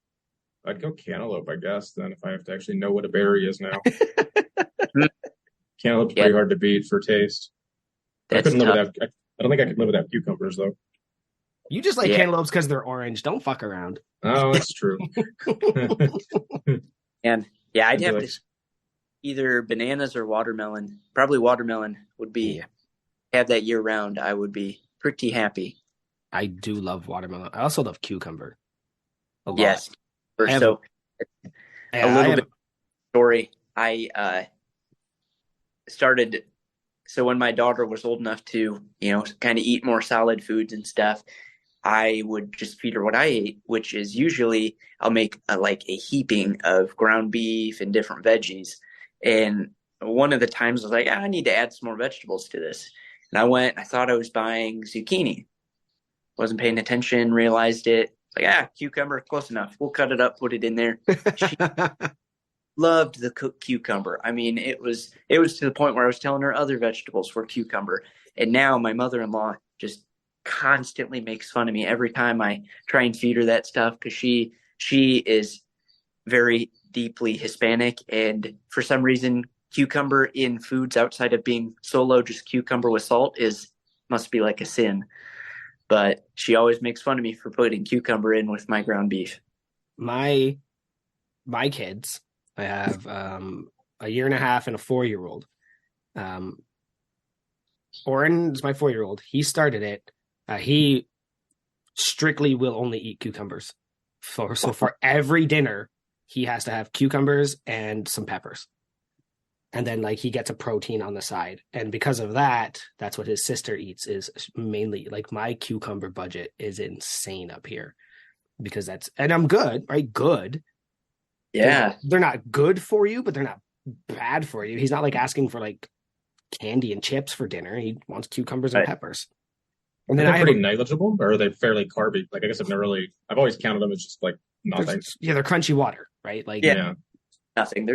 I'd go cantaloupe, I guess, then if I have to actually know what a berry is now. Cantaloupe's pretty hard to beat for taste. I couldn't live without. I don't think I could live without cucumbers, though. You just like cantaloupes because they're orange. Don't fuck around. Oh, that's true. And I'd have to either bananas or watermelon. Probably watermelon would be have that year round. I would be pretty happy. I do love watermelon. I also love cucumber. A lot. Yes. So a little bit of story. I started. So when my daughter was old enough to, kind of eat more solid foods and stuff, I would just feed her what I ate, which is usually I'll make a heaping of ground beef and different veggies. And one of the times I was like, I need to add some more vegetables to this. And I thought I was buying zucchini. Wasn't paying attention, realized it. Like, cucumber, close enough. We'll cut it up, put it in there. She loved the cooked cucumber. I mean, it was to the point where I was telling her other vegetables were cucumber. And now my mother-in-law just constantly makes fun of me every time I try and feed her that stuff because she is very deeply Hispanic. And for some reason, cucumber in foods outside of being solo, just cucumber with salt must be like a sin. But she always makes fun of me for putting cucumber in with my ground beef. My kids, I have a 1.5 and a 4-year-old. Oren is my 4-year-old. He started it. He strictly will only eat cucumbers. So for every dinner, he has to have cucumbers and some peppers. And then he gets a protein on the side. And because of that, that's what his sister eats is mainly my cucumber budget is insane up here because and I'm good, right? Good. Yeah. They're not good for you, but they're not bad for you. He's not asking for candy and chips for dinner. He wants cucumbers and peppers. And then they're pretty negligible, or are they fairly carby? I guess I've always counted them as just nothing. They're crunchy water, right? Nothing.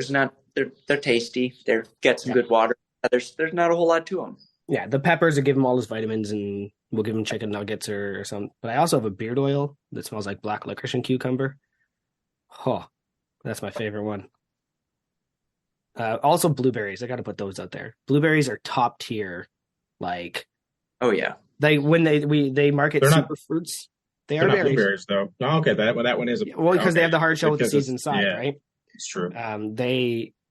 They're tasty. They get some good water. There's not a whole lot to them. Yeah, the peppers will give him all his vitamins, and we'll give him chicken nuggets or something. But I also have a beard oil that smells like black licorice and cucumber. Oh, that's my favorite one. Also blueberries. I got to put those out there. Blueberries are top tier. Oh yeah. When they market superfruits, they are berries. Blueberries though. Oh, okay, that one is. Because they have the hard shell with the seeds inside, right? It's true.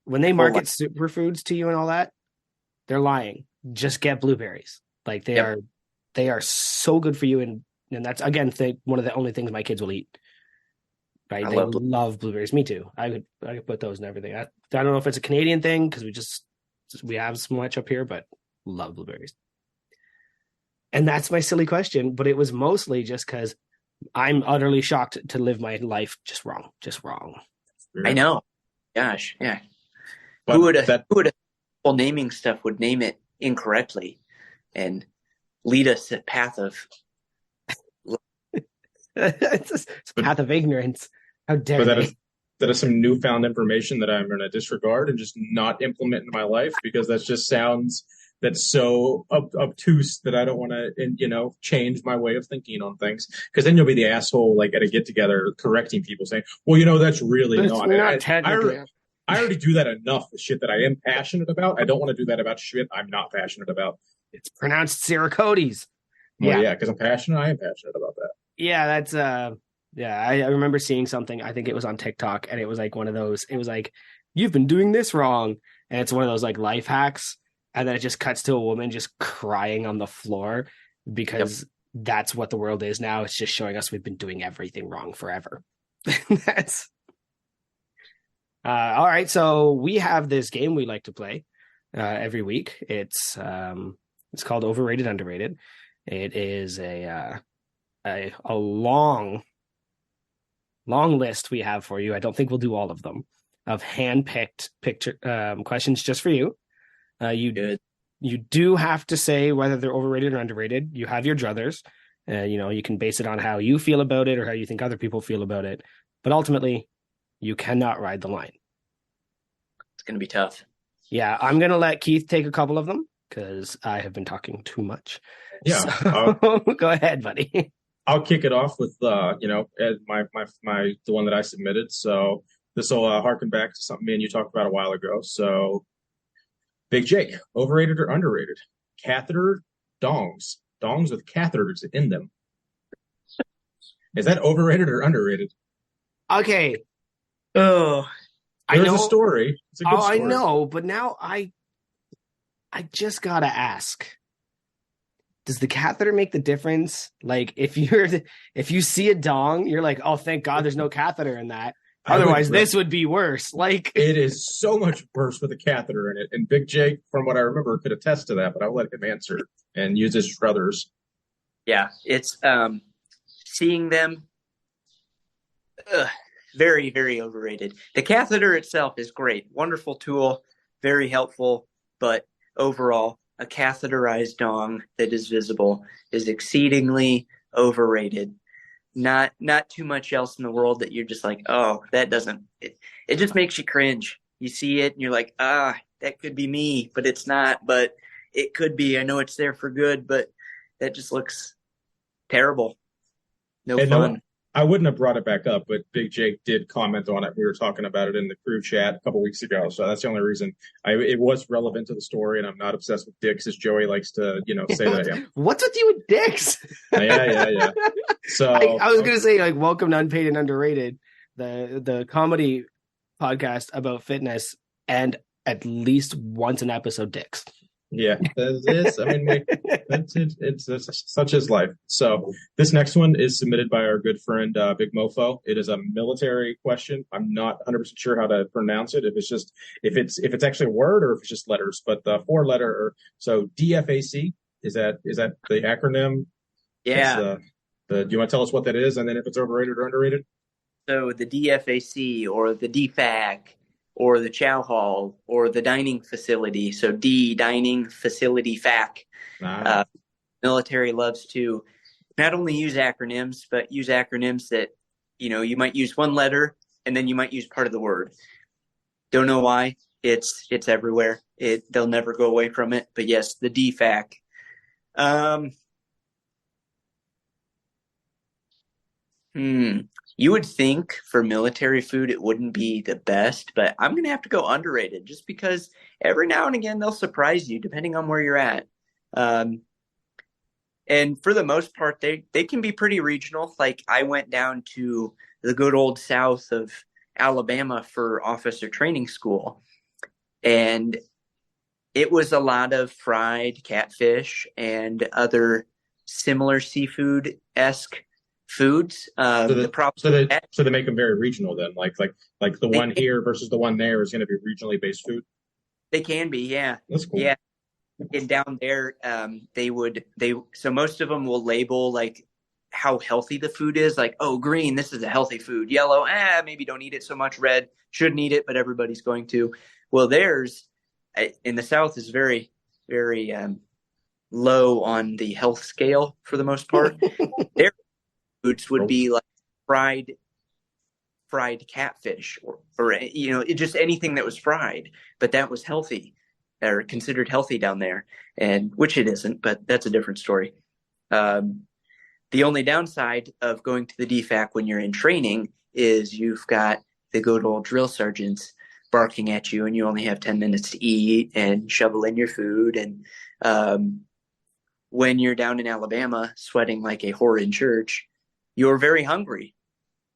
When they market superfoods to you and all that, they're lying. Just get blueberries. They are so good for you, and that's again one of the only things my kids will eat. Right? They love blueberries. Me too. I could put those in everything. I don't know if it's a Canadian thing because we have so much up here, but love blueberries. And that's my silly question, but it was mostly just because I'm utterly shocked to live my life just wrong. I know. Gosh, yeah. Who would have naming stuff would name it incorrectly and lead us a path of it's a path of ignorance. How dare they? That is some newfound information that I'm going to disregard and just not implement in my life because that just sounds that's so obtuse that I don't want to, change my way of thinking on things. Because then you'll be the asshole at a get together correcting people saying, well, that's really not. I already do that enough with shit that I am passionate about. I don't want to do that about shit I'm not passionate about. It's pronounced Siracodes. Well, yeah, because I'm passionate. I am passionate about that. Yeah, that's I remember seeing something. I think it was on TikTok, and it was one of those. It was you've been doing this wrong, and it's one of those life hacks. And then it just cuts to a woman just crying on the floor because that's what the world is now. It's just showing us we've been doing everything wrong forever. That's all right. So we have this game we like to play every week. It's called Overrated Underrated. It is a long list we have for you. I don't think we'll do all of them, of hand-picked picture questions just for you. You do have to say whether they're overrated or underrated. You have your druthers. You can base it on how you feel about it or how you think other people feel about it. But ultimately, you cannot ride the line. It's going to be tough. Yeah, I'm going to let Keith take a couple of them because I have been talking too much. Yeah. So, go ahead, buddy. I'll kick it off with, the one that I submitted. So this will harken back to something me and you talked about a while ago. So Big Jake, overrated or underrated? Catheter dongs with catheters in them. Is that overrated or underrated? Okay. Oh, There's a story. It's a good story. I know, but now I just gotta ask. Does the catheter make the difference? Like, if you see a dong, you're like, oh, thank God there's no catheter in that. Otherwise, this would be worse. Like, it is so much worse with a catheter in it. And Big Jake, from what I remember, could attest to that, but I'll let him answer and use his druthers. Yeah, it's seeing them very, very overrated. The catheter itself is great. Wonderful tool, very helpful, but overall, a catheterized dong that is visible is exceedingly overrated. Not too much else in the world that you're just like, oh, that doesn't, it just makes you cringe. You see it and you're like, that could be me, but it's not, but it could be. I know it's there for good, but that just looks terrible. No fun. No, I wouldn't have brought it back up, but Big Jake did comment on it. We were talking about it in the CRÜ chat a couple weeks ago. So that's the only reason it was relevant to the story. And I'm not obsessed with dicks, as Joey likes to, say that I am. What's with you with dicks? Yeah. So I was going to say, like, welcome to Unpaid and Underrated, the comedy podcast about fitness, and at least once an episode dicks. Yeah, it's such as life. So this next one is submitted by our good friend Big Mofo. It is a military question. I'm not 100% sure how to pronounce it. If it's actually a word or if it's just letters. But the 4-letter, so DFAC, is that the acronym? Yeah. Do you want to tell us what that is, and then if it's overrated or underrated? So the DFAC or the DFAC, or the chow hall, or the dining facility. So dining facility FAC. Military loves to not only use acronyms, but use acronyms that, you might use one letter and then you might use part of the word. Don't know why. It's everywhere. They'll never go away from it. But yes, the DFAC. You would think for military food it wouldn't be the best, but I'm going to have to go underrated just because every now and again they'll surprise you depending on where you're at. And for the most part, they can be pretty regional. Like, I went down to the good old south of Alabama for officer training school, and it was a lot of fried catfish and other similar seafood-esque foods. So they make them very regional then, like the one here versus the one there is going to be regionally based food. They can be, yeah. That's cool. Yeah, and down there, so most of them will label like how healthy the food is. Like, oh, green, this is a healthy food. Yellow, maybe don't eat it so much. Red, shouldn't eat it, but everybody's going to. Well, theirs in the South is very, very low on the health scale for the most part. Their foods would be like fried catfish or just anything that was fried, but that was healthy or considered healthy down there, and which it isn't, but that's a different story. The only downside of going to the DFAC when you're in training is you've got the good old drill sergeants barking at you and you only have 10 minutes to eat and shovel in your food. And when you're down in Alabama sweating like a whore in church, you're very hungry.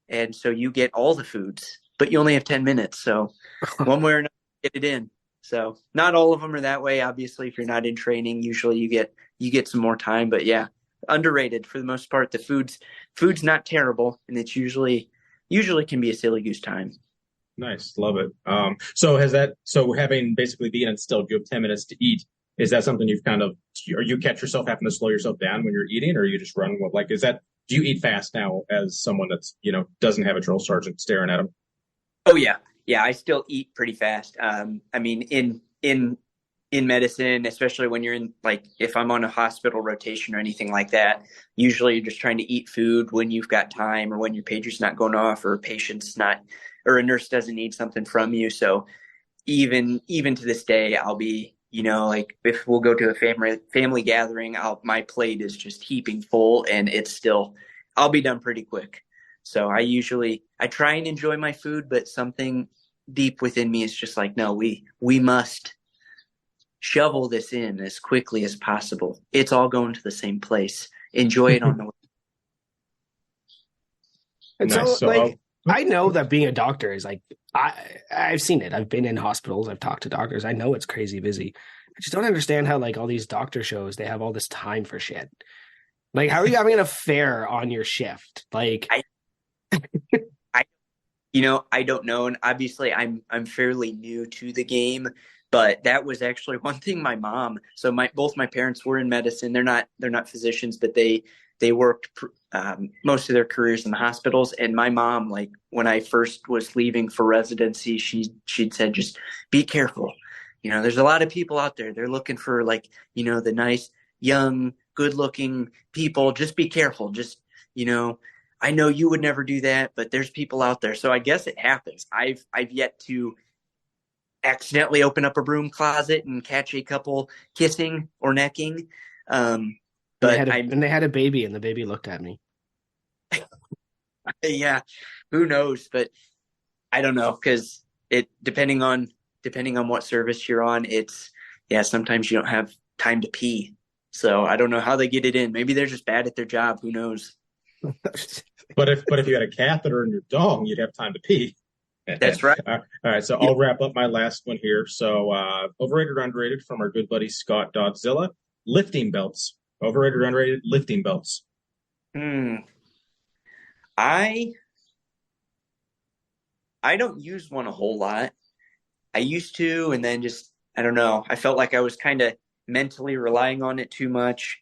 And so you get all the foods, but you only have 10 minutes. So one way or another, get it in. So not all of them are that way. Obviously, if you're not in training, usually you get some more time. But yeah, underrated for the most part. The food's not terrible, and it's usually can be a silly goose time. Nice, love it. So having basically been instilled, you have 10 minutes to eat. Is that something you've kind of, or you catch yourself having to slow yourself down when you're eating, or you just run with, like, do you eat fast now as someone that's, doesn't have a drill sergeant staring at them? Oh yeah. Yeah, I still eat pretty fast. I mean, in medicine, especially when you're in, like, if I'm on a hospital rotation or anything like that, usually you're just trying to eat food when you've got time, or when your pager's not going off, or a patient's not, or a nurse doesn't need something from you. So even to this day, I'll be, like, if we'll go to a family gathering, my plate is just heaping full, and I'll be done pretty quick. So I try and enjoy my food, but something deep within me is just like, no, we must shovel this in as quickly as possible. It's all going to the same place. Enjoy it on the way. And nice. I know that being a doctor is like, I've seen it. I've been in hospitals. I've talked to doctors. I know it's crazy busy. I just don't understand how, like, all these doctor shows, they have all this time for shit. Like, how are you having an affair on your shift? Like, I don't know. And obviously I'm fairly new to the game, but that was actually one thing both my parents were in medicine. They're not physicians, but they worked most of their careers in the hospitals. And my mom, like, when I first was leaving for residency, she'd said, just be careful. There's a lot of people out there. They're looking for, like, the nice, young, good looking people. Just be careful. Just, I know you would never do that, but there's people out there. So I guess it happens. I've yet to accidentally open up a broom closet and catch a couple kissing or necking. But they had a baby, and the baby looked at me. Yeah, who knows? But I don't know, because depending on what service you're on, sometimes you don't have time to pee. So I don't know how they get it in. Maybe they're just bad at their job. Who knows? But if you had a catheter in your dong, you'd have time to pee. That's right. All right, so I'll wrap up my last one here. So overrated or underrated from our good buddy Scott Dodzilla. Lifting belts. Overrated or underrated lifting belts. I don't use one a whole lot. I used to, and then just, I don't know. I felt like I was kind of mentally relying on it too much.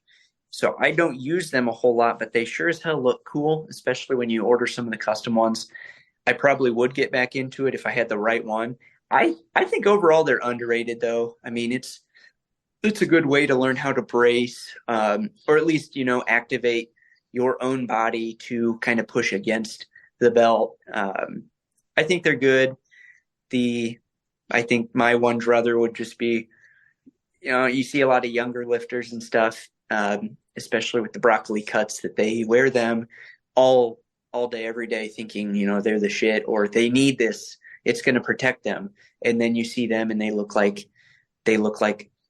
So I don't use them a whole lot, but they sure as hell look cool, especially when you order some of the custom ones. I probably would get back into it if I had the right one. I think overall they're underrated, though. I mean, it's a good way to learn how to brace, or at least, activate your own body to kind of push against the belt. I think they're good. I think my one druther would just be, you see a lot of younger lifters and stuff, especially with the broccoli cuts, that they wear them all day, every day, thinking, they're the shit, or they need this. It's going to protect them. And then you see them and they look like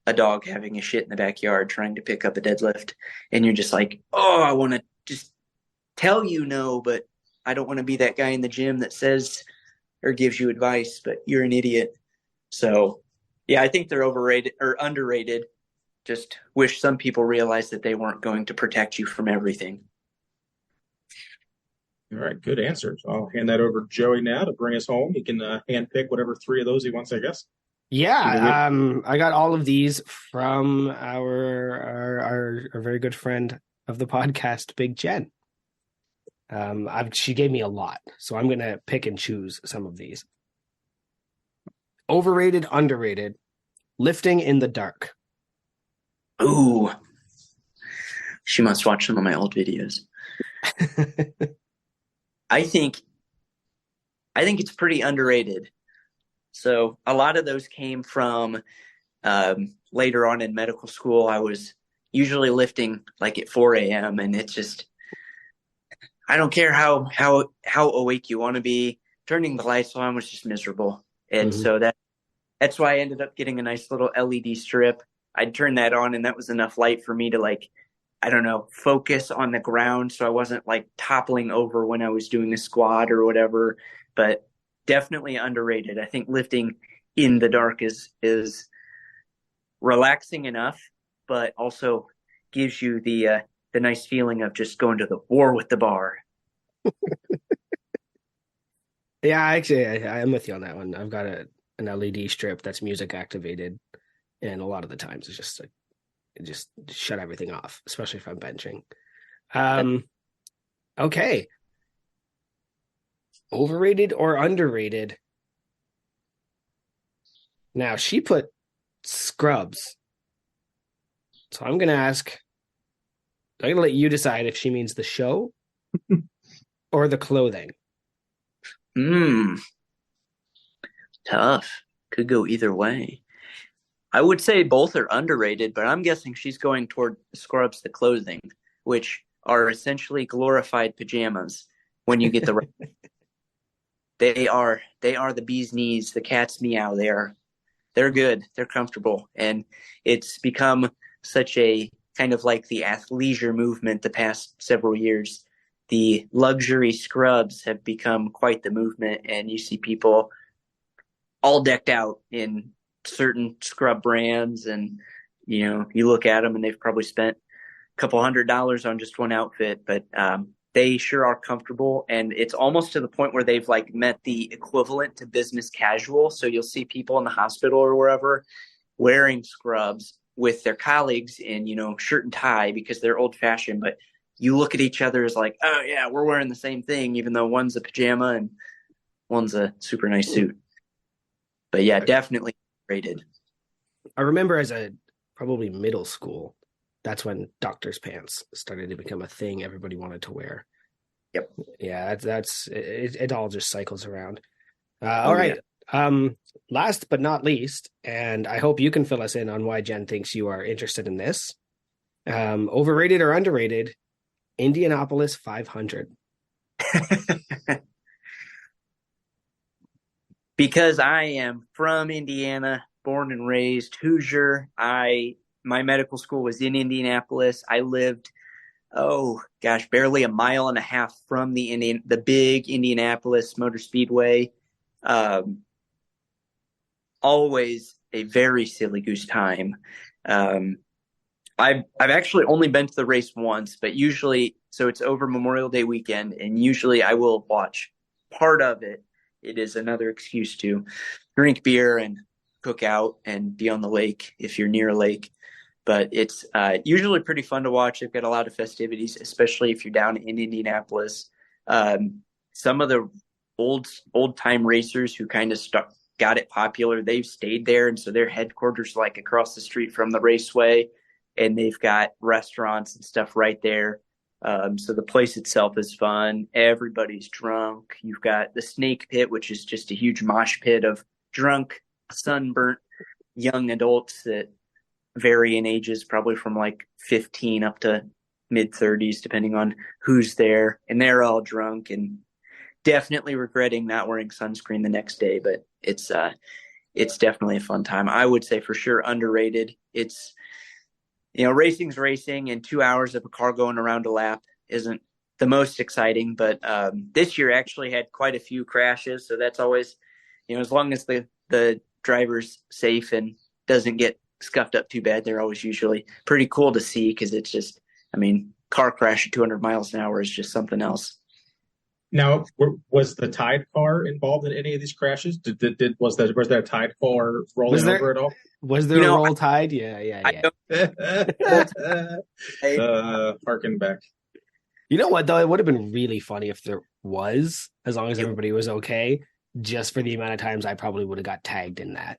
a dog having a shit in the backyard trying to pick up a deadlift. And you're just like, oh, I want to just tell you no, but I don't want to be that guy in the gym that says or gives you advice, but you're an idiot. So yeah, I think they're overrated or underrated. Just wish some people realized that they weren't going to protect you from everything. All right, good answers. I'll hand that over to Joey now to bring us home. He can hand pick whatever three of those he wants, I guess. Yeah, I got all of these from our very good friend of the podcast, Big Jen. She gave me a lot, so I'm gonna pick and choose some of these. Overrated, underrated, lifting in the dark. Ooh, she must watch some of my old videos. I think it's pretty underrated. So a lot of those came from later on in medical school. I was usually lifting like at 4 a.m. and it's just, I don't care how awake you want to be. Turning the lights on was just miserable. And so that's why I ended up getting a nice little LED strip. I'd turn that on and that was enough light for me to, like, I don't know, focus on the ground. So I wasn't like toppling over when I was doing a squat or whatever, but definitely underrated. I think lifting in the dark is relaxing enough, but also gives you the the nice feeling of just going to the war with the bar. Yeah, actually, I'm with you on that one. I've got an LED strip that's music activated, and a lot of the times it's just like, it just shut everything off, especially if I'm benching. Okay. Overrated or underrated? Now, she put Scrubs. So I'm going to let you decide if she means the show or the clothing. Tough. Could go either way. I would say both are underrated, but I'm guessing she's going toward Scrubs, the clothing, which are essentially glorified pajamas when you get the they are the bee's knees, the cat's meow. They're good, they're comfortable, and it's become such a kind of like the athleisure movement the past several years. The luxury scrubs have become quite the movement, and you see people all decked out in certain scrub brands, and you look at them and they've probably spent a couple $100 on just one outfit, but they sure are comfortable, and it's almost to the point where they've like met the equivalent to business casual. So you'll see people in the hospital or wherever wearing scrubs with their colleagues in shirt and tie because they're old fashioned, but you look at each other as like, oh yeah, we're wearing the same thing, even though one's a pajama and one's a super nice suit. But yeah, definitely rated. I remember as a probably middle school, that's when doctor's pants started to become a thing everybody wanted to wear. Yep. Yeah, that's it. It all just cycles around. All right. Yeah. Last but not least, and I hope you can fill us in on why Jen thinks you are interested in this. Overrated or underrated? Indianapolis 500. Because I am from Indiana, born and raised Hoosier. My medical school was in Indianapolis. I lived, barely a mile and a half from the big Indianapolis Motor Speedway. Always a very silly goose time. I've actually only been to the race once, but usually, so it's over Memorial Day weekend, and usually I will watch part of it. It is another excuse to drink beer and cook out and be on the lake if you're near a lake. But it's usually pretty fun to watch. They've got a lot of festivities, especially if you're down in Indianapolis. Some of the old time racers who kind of got it popular, they've stayed there, and so their headquarters like across the street from the raceway, and they've got restaurants and stuff right there. So the place itself is fun. Everybody's drunk. You've got the Snake Pit, which is just a huge mosh pit of drunk, sunburnt young adults that vary in ages, probably from like 15 up to mid 30s, depending on who's there. And they're all drunk and definitely regretting not wearing sunscreen the next day. But it's definitely a fun time. I would say for sure underrated. It's, racing's racing, and 2 hours of a car going around a lap isn't the most exciting. But this year actually had quite a few crashes. So that's always, as long as the driver's safe and doesn't get scuffed up too bad, they're always usually pretty cool to see, because it's just, car crash at 200 miles an hour is just something else. Now, was the Tide car involved in any of these crashes? Was there a Tide car rolling over at all? Was there a roll Tide? Yeah. Harken back. You know what, though? It would have been really funny if there was, as long as everybody was okay, just for the amount of times I probably would have got tagged in that.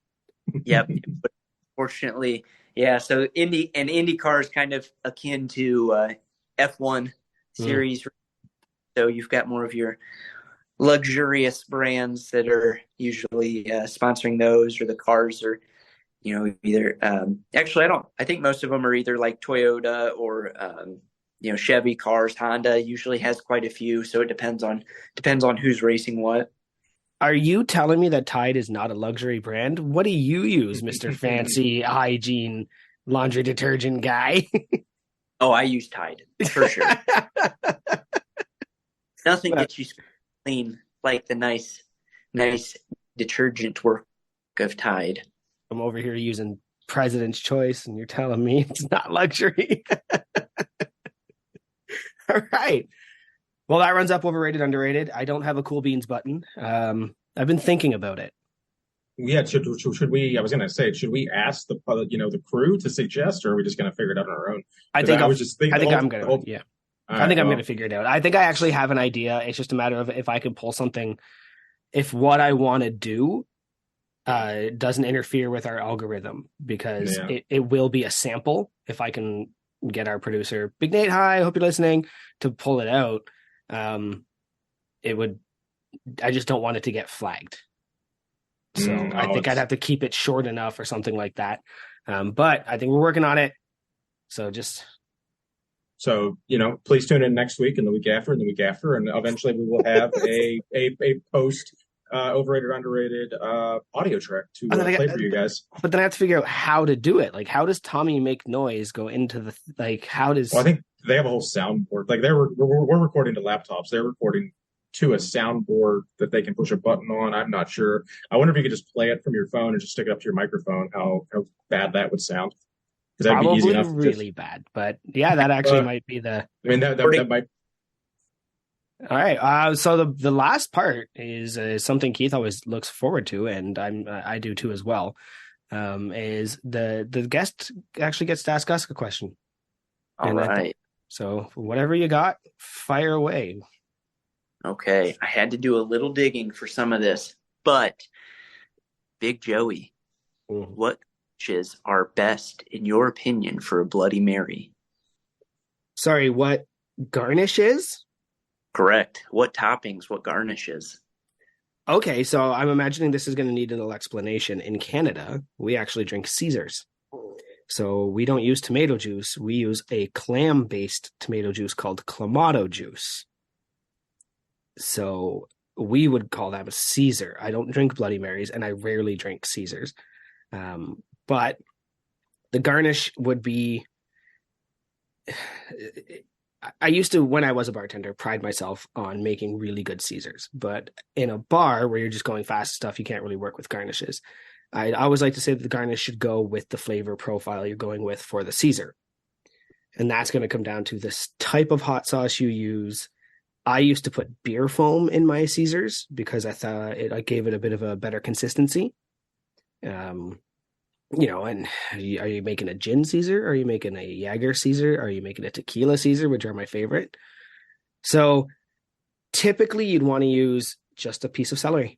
Yep. But fortunately, yeah. So IndyCar is kind of akin to F1 series. So you've got more of your luxurious brands that are usually sponsoring those, or the cars are, either I think most of them are either like Toyota or Chevy cars. Honda usually has quite a few, so it depends on who's racing what. Are you telling me that Tide is not a luxury brand? What do you use, Mr. Fancy Hygiene laundry detergent guy? Oh, I use Tide for sure. Nothing gets you clean like the nice detergent work of Tide. I'm over here using President's Choice, and you're telling me it's not luxury. All right. Well, that runs up overrated, underrated. I don't have a cool beans button. I've been thinking about it. Yeah, should we? I was gonna say, should we ask the crew to suggest, or are we just gonna figure it out on our own? I Because think I I'll, was just thinking I think I'm the gonna, whole. yeah. All I right, think I'm gonna well, figure it out. I think I actually have an idea. It's just a matter of if I can pull something, if what I want to do doesn't interfere with our algorithm, because yeah. it will be a sample. If I can get our producer, Big Nate, hi, hope you're listening, to pull it out, it would. I just don't want it to get flagged. So I Oh, think I'd have to keep it short enough or something like that. But I think we're working on it. So just so please tune in next week and the week after and the week after, and eventually we will have a post overrated underrated audio track to and then play for you guys. but then I have to figure out how to do it. Like, how does Tommy make noise go into the like? How Well, I does think they have a whole soundboard. Like we're recording to laptops. They're recording to a soundboard that they can push a button on. I'm not sure. I wonder if you could just play it from your phone and just stick it up to your microphone. How bad that would sound. Because that'd be easy probably enough. really bad? But yeah, that actually might be the. I mean that might. All right. So the last part is something Keith always looks forward to, and I do too as well. Is the guest actually gets to ask us a question. All right. So whatever you got, fire away. Okay. I had to do a little digging for some of this, but Big Joey, what dishes are best in your opinion for a Bloody Mary? Sorry, what garnish is? Correct. What toppings, what garnishes? Okay, so I'm imagining this is going to need a little explanation. In Canada, we actually drink Caesars. So we don't use tomato juice. We use a clam-based tomato juice called Clamato juice. So we would call that a Caesar. I don't drink Bloody Marys, and I rarely drink Caesars. But the garnish would be... I used to, when I was a bartender, pride myself on making really good Caesars. But in a bar where you're just going fast stuff, you can't really work with garnishes. I always like to say that the garnish should go with the flavor profile you're going with for the Caesar. And that's going to come down to this type of hot sauce you use. I used to put beer foam in my Caesars because I thought it gave it a bit of a better consistency. And are you making a gin Caesar? Are you making a Jaeger Caesar? Are you making a tequila Caesar, which are my favorite? So typically you'd want to use just a piece of celery.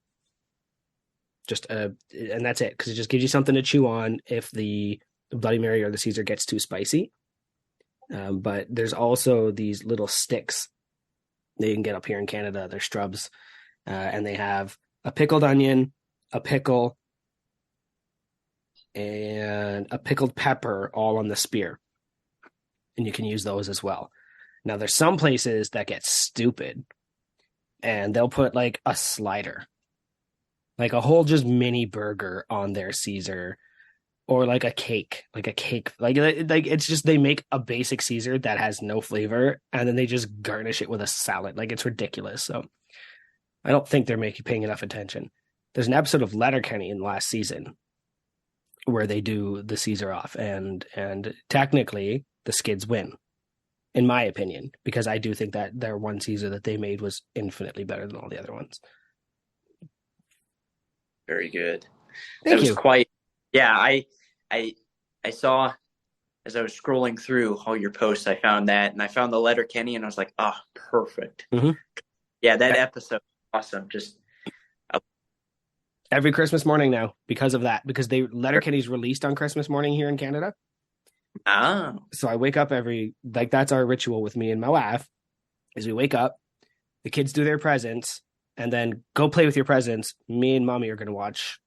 And that's it, because it just gives you something to chew on if the Bloody Mary or the Caesar gets too spicy. But there's also these little sticks that you can get up here in Canada. They're strubs, and they have a pickled onion, a pickle, and a pickled pepper all on the spear. And you can use those as well. Now, there's some places that get stupid, and they'll put like a slider, like a whole just mini burger on their Caesar, or like a cake, like it's just they make a basic Caesar that has no flavor, and then they just garnish it with a salad. Like, it's ridiculous. So I don't think they're paying enough attention. There's an episode of Letterkenny in last season where they do the Caesar off, and technically the Skids win, in my opinion, because I do think that their one Caesar that they made was infinitely better than all the other ones. Very good. Thank you. Yeah, I saw, as I was scrolling through all your posts, I found that, and I found the Letterkenny, and I was like, oh, perfect. Mm-hmm. Yeah, that episode, awesome. Just every Christmas morning now because of that, because Letterkenny's released on Christmas morning here in Canada. Oh. So I wake up that's our ritual with me and my wife, is we wake up, the kids do their presents, and then go play with your presents. Me and mommy are going to watch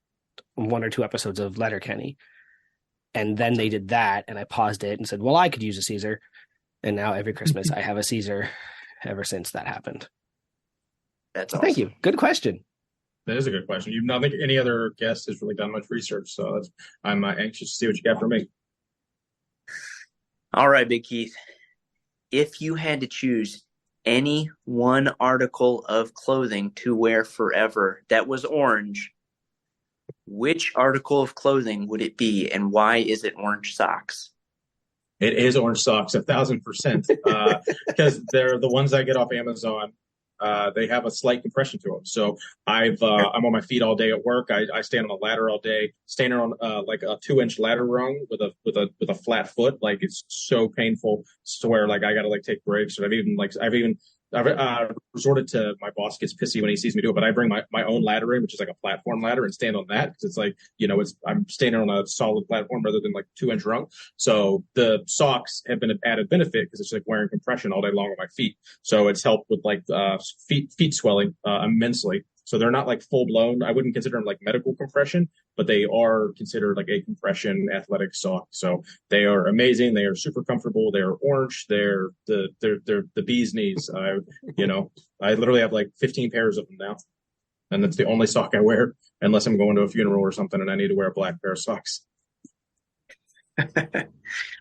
1 or 2 episodes of Letterkenny. And then they did that, and I paused it and said, well, I could use a Caesar. And now every Christmas I have a Caesar ever since that happened. That's awesome. Thank you. Good question. That is a good question. I don't think any other guest has really done much research, so I'm anxious to see what you got for me. All right, Big Keith. If you had to choose any one article of clothing to wear forever that was orange, which article of clothing would it be, and why is it orange socks? It is orange socks, 1,000%. Because they're the ones I get off Amazon. They have a slight compression to them. So I'm on my feet all day at work. I stand on a ladder all day, standing on like a 2-inch ladder rung with a flat foot. Like it's so painful to where like I got to like take breaks. Or I've resorted to, my boss gets pissy when he sees me do it, but I bring my own ladder in, which is like a platform ladder, and stand on that because it's like, I'm standing on a solid platform rather than like 2-inch rung. So the socks have been an added benefit because it's like wearing compression all day long on my feet. So it's helped with like feet swelling immensely. So they're not like full blown. I wouldn't consider them like medical compression, but they are considered like a compression athletic sock. So they are amazing. They are super comfortable. They are orange. They're the bee's knees. I literally have like 15 pairs of them now, and that's the only sock I wear unless I'm going to a funeral or something and I need to wear a black pair of socks.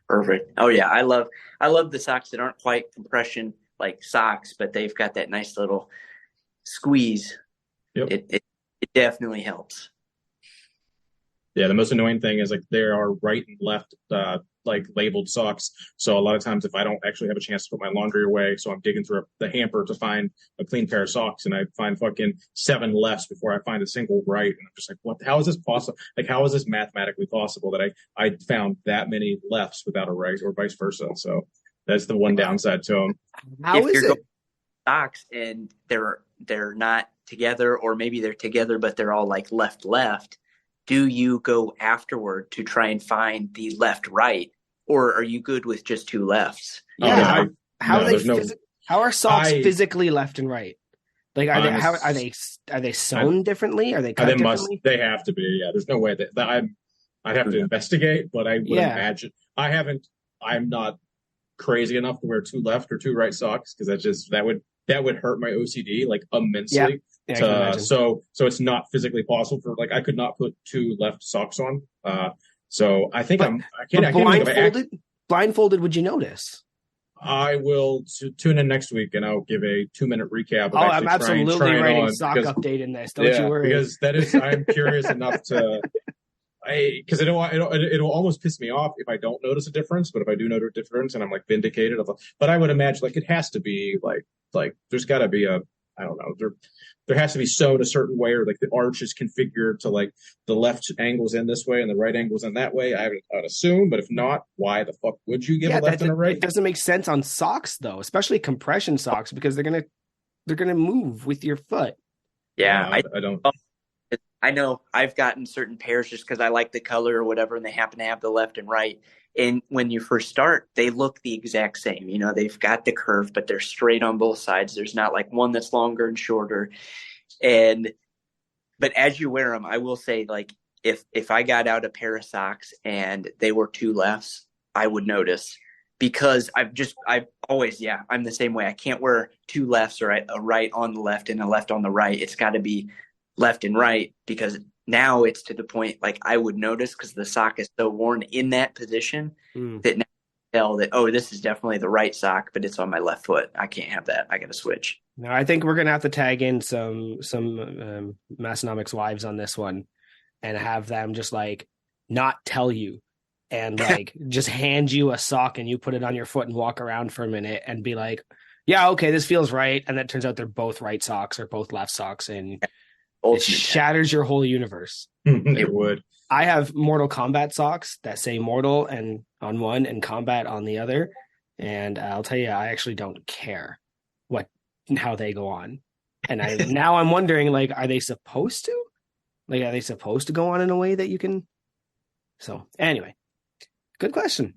Perfect. Oh yeah, I love the socks that aren't quite compression like socks, but they've got that nice little squeeze. Yep. It definitely helps. Yeah, the most annoying thing is like there are right and left like labeled socks. So a lot of times if I don't actually have a chance to put my laundry away, so I'm digging through the hamper to find a clean pair of socks, and I find fucking 7 lefts before I find a single right. And I'm just like, what? How is this possible? Like, how is this mathematically possible that I found that many lefts without a right, or vice versa? So that's the one downside to them. How is it? Socks and they're not together, or maybe they're together but they're all like left, do you go afterward to try and find the left right, or are you good with just 2 lefts? Yeah. How are socks physically left and right? Like are they sewn differently? Are they cut differently? They have to be. Yeah, there's no way that I'd have to investigate, but I would imagine. I'm not crazy enough to wear 2 left or 2 right socks, because that would hurt my OCD like immensely. Yeah, so it's not physically possible for, like, I could not put 2 left socks on. So I think I can't blindfolded, would you notice? I will tune in next week and I'll give a 2-minute recap. I'm absolutely writing sock update in this. Don't you worry. Because I'm curious enough to. Because it'll almost piss me off if I don't notice a difference, but if I do notice a difference and I'm like vindicated, but I would imagine like it has to be like there's got to be I don't know, there has to be sewn a certain way, or like the arch is configured to like the left angles in this way and the right angles in that way. I would assume, but if not, why the fuck would you give a left and a right? It doesn't make sense on socks though, especially compression socks, because they're gonna move with your foot. Yeah, I don't. I know I've gotten certain pairs just because I like the color or whatever, and they happen to have the left and right. And when you first start, they look the exact same. They've got the curve, but they're straight on both sides. There's not like one that's longer and shorter. But as you wear them, I will say, like, if I got out a pair of socks and they were 2 lefts, I would notice, because I'm the same way. I can't wear 2 lefts or a right on the left and a left on the right. It's got to be left and right, because now it's to the point like I would notice, because the sock is so worn in that position that now I tell that, oh, this is definitely the right sock, but it's on my left foot. I can't have that. I got to switch. No, I think we're gonna have to tag in some Massonomics wives on this one, and have them just like not tell you, and like just hand you a sock and you put it on your foot and walk around for a minute and be like, yeah, okay, this feels right, and then it turns out they're both right socks or both left socks, and it shatters your whole universe. It would. I have Mortal Kombat socks that say Mortal and on one and Combat on the other, and I'll tell you, I actually don't care how they go on. And now I'm wondering, like, are they supposed to? Like, are they supposed to go on in a way that you can? So anyway, good question.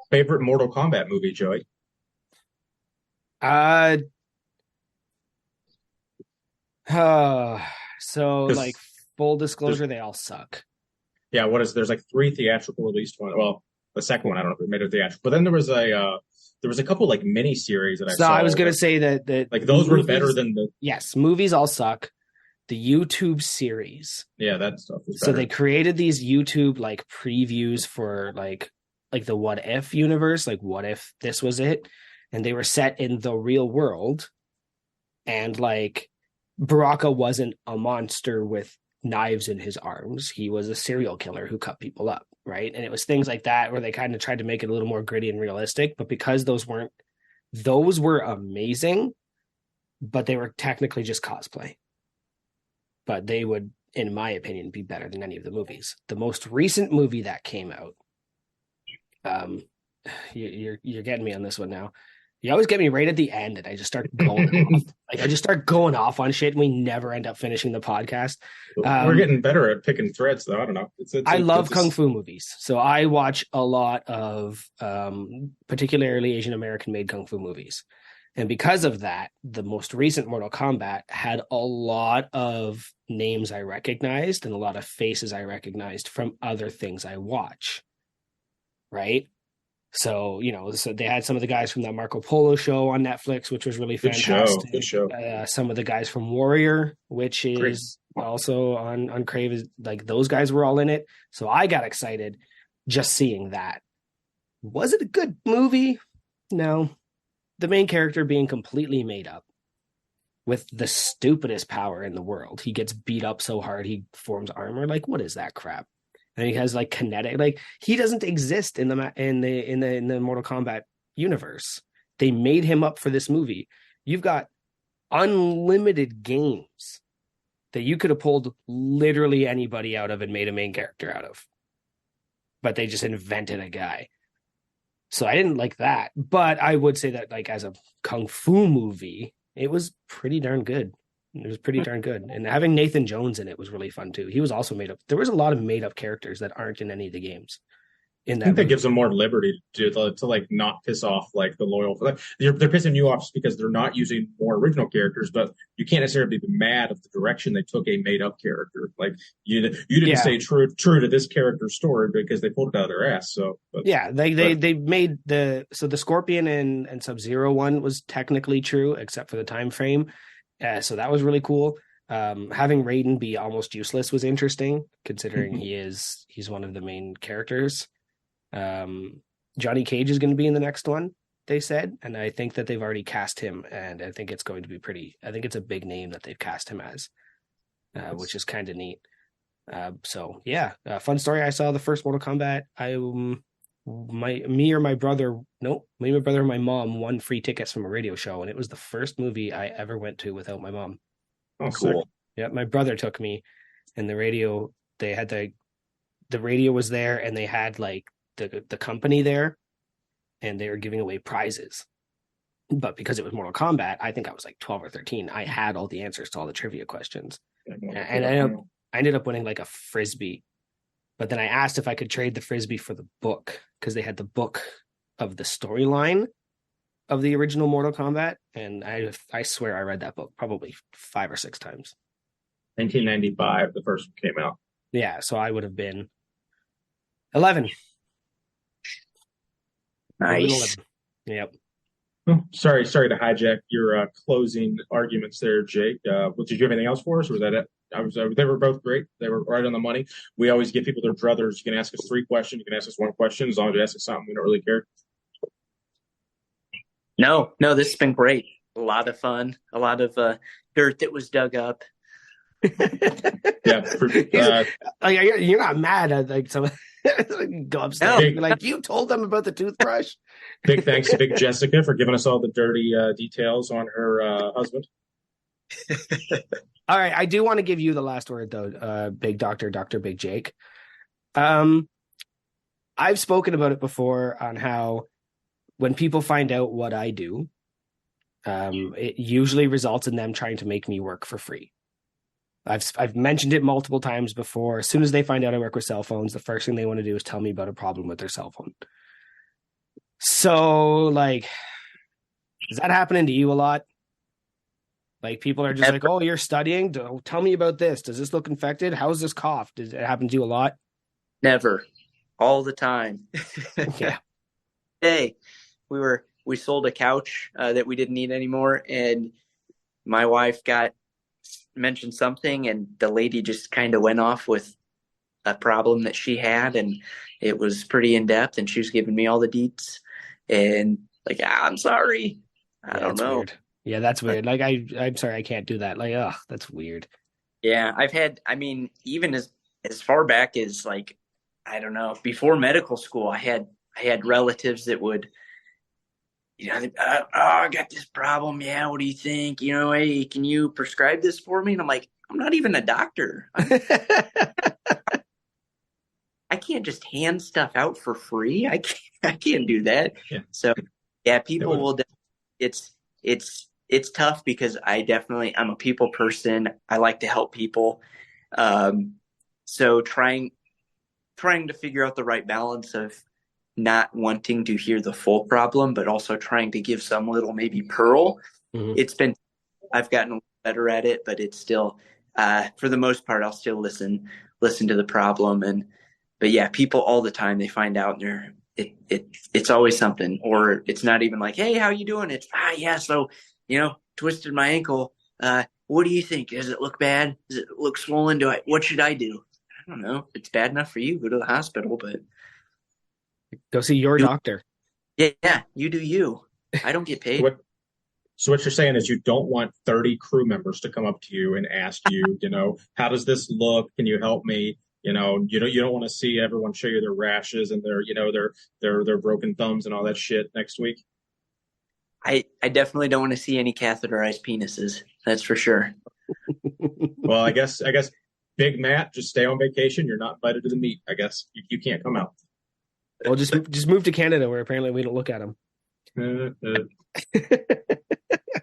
Favorite Mortal Kombat movie, Joey? So like, full disclosure, they all suck. Yeah, there's like 3 theatrical released ones. Well, the second one, I don't know if it made a theatrical, but then there was a couple like mini series that I saw. So I was gonna say that like those were better than the. Yes, movies all suck. The YouTube series. Yeah, that stuff was better. So they created these YouTube like previews for like the What If universe, like what if this was it, and they were set in the real world, and like Baraka wasn't a monster with knives in his arms. He was a serial killer who cut people up, right? And it was things like that where they kind of tried to make it a little more gritty and realistic. But because those were amazing, but they were technically just cosplay. But they would, in my opinion, be better than any of the movies. The most recent movie that came out, you're getting me on this one now. You always get me right at the end, and I just start going off. Like I just start going off on shit, and we never end up finishing the podcast. We're getting better at picking threads, though. I don't know. I love kung fu movies, so I watch a lot of particularly Asian American made kung fu movies, and because of that, the most recent Mortal Kombat had a lot of names I recognized and a lot of faces I recognized from other things I watch. Right. So, so they had some of the guys from that Marco Polo show on Netflix, which was really fantastic. Good show. Some of the guys from Warrior, which is also on Crave, like those guys were all in it. So I got excited just seeing that. Was it a good movie? No. The main character being completely made up with the stupidest power in the world. He gets beat up so hard he forms armor. Like, what is that crap? And he has like kinetic, like he doesn't exist in the Mortal Kombat universe. They made him up for this movie. You've got unlimited games that you could have pulled literally anybody out of and made a main character out of, but they just invented a guy. So I didn't like that, but I would say that like as a kung fu movie, it was pretty darn good. It was pretty darn good. And having Nathan Jones in it was really fun too. He was also made up. There was a lot of made up characters that aren't in any of the games. I think that gives them more liberty to like not piss off like the loyal. Like, they're pissing you off just because they're not using more original characters, but you can't necessarily be mad at the direction they took a made up character. Like you didn't stay true to this character's story because they pulled it out of their ass. So they made the Scorpion and Sub-Zero one was technically true except for the time frame. So that was really cool. Having Raiden be almost useless was interesting, considering he's one of the main characters. Johnny Cage is going to be in the next one, they said, and I think that they've already cast him, and I think it's going to be I think it's a big name that they've cast him as, which is kind of neat. Fun story. I saw the first Mortal Kombat. Me and my brother and my mom won free tickets from a radio show, and it was the first movie I ever went to without my mom. Oh, cool. Yeah, my brother took me, and the radio, they had the radio was there, and they had like the company there, and they were giving away prizes. But because it was Mortal Kombat, I think I was like 12 or 13. I had all the answers to all the trivia questions, and I ended up winning like a Frisbee. But then I asked if I could trade the Frisbee for the book, because they had the book of the storyline of the original Mortal Kombat. And I swear I read that book probably 5 or 6 times. 1995, the first one came out. Yeah, so I would have been 11. Nice. 11. Yep. Oh, sorry to hijack your closing arguments there, Jake. Did you have anything else for us, or was that it? They were both great. They were right on the money. We always give people their druthers. You can ask us 3 questions. You can ask us 1 question. As long as you ask us something, we don't really care. No, this has been great. A lot of fun. A lot of dirt that was dug up. Yeah. You're not mad at like some go upstairs. Like you told them about the toothbrush. Big thanks to Big Jessica for giving us all the dirty details on her husband. All right, I do want to give you the last word though, Big Dr. Big Jake. I've spoken about it before on how when people find out what I do, it usually results in them trying to make me work for free. I've mentioned it multiple times before. As soon as they find out I work with cell phones, the first thing they want to do is tell me about a problem with their cell phone. So, like, is that happening to you a lot? Like, people are just like, oh, you're studying? Tell me about this. Does this look infected? How's this cough? Does it happen to you a lot? Never. All the time. Yeah. Hey, we sold a couch that we didn't need anymore, and my wife mentioned something, and the lady just kind of went off with a problem that she had, and it was pretty in-depth, and she was giving me all the deets, and like, I'm sorry. I don't know. Weird. Yeah, that's weird. Like, I'm sorry, I can't do that. Like, that's weird. Yeah, I mean, even as far back as like, I don't know, before medical school, I had relatives that would, I got this problem. Yeah, what do you think? Hey, can you prescribe this for me? And I'm like, I'm not even a doctor. I can't just hand stuff out for free. I can't do that. Yeah, So yeah, it people would. will. It's tough because I'm a people person. I like to help people. Um, so trying to figure out the right balance of not wanting to hear the full problem, but also trying to give some little maybe pearl. Mhm. It's been I've gotten better at it, but it's still for the most part I'll still listen to the problem. But yeah, people all the time, they find out and it's always something, or it's not even like, hey, how you doing? It's yeah, so twisted my ankle. What do you think? Does it look bad? Does it look swollen? What should I do? I don't know. If it's bad enough for you, go to the hospital, but Go see your you, doctor. yeah, you do you. I don't get paid. So what you're saying is you don't want 30 crew members to come up to you and ask you, how does this look? Can you help me? You don't want to see everyone show you their rashes and their broken thumbs and all that shit next week. I definitely don't want to see any catheterized penises. That's for sure. Well, I guess Big Matt, just stay on vacation. You're not invited to the meet. I guess you can't come out. Well, just move to Canada where apparently we don't look at them.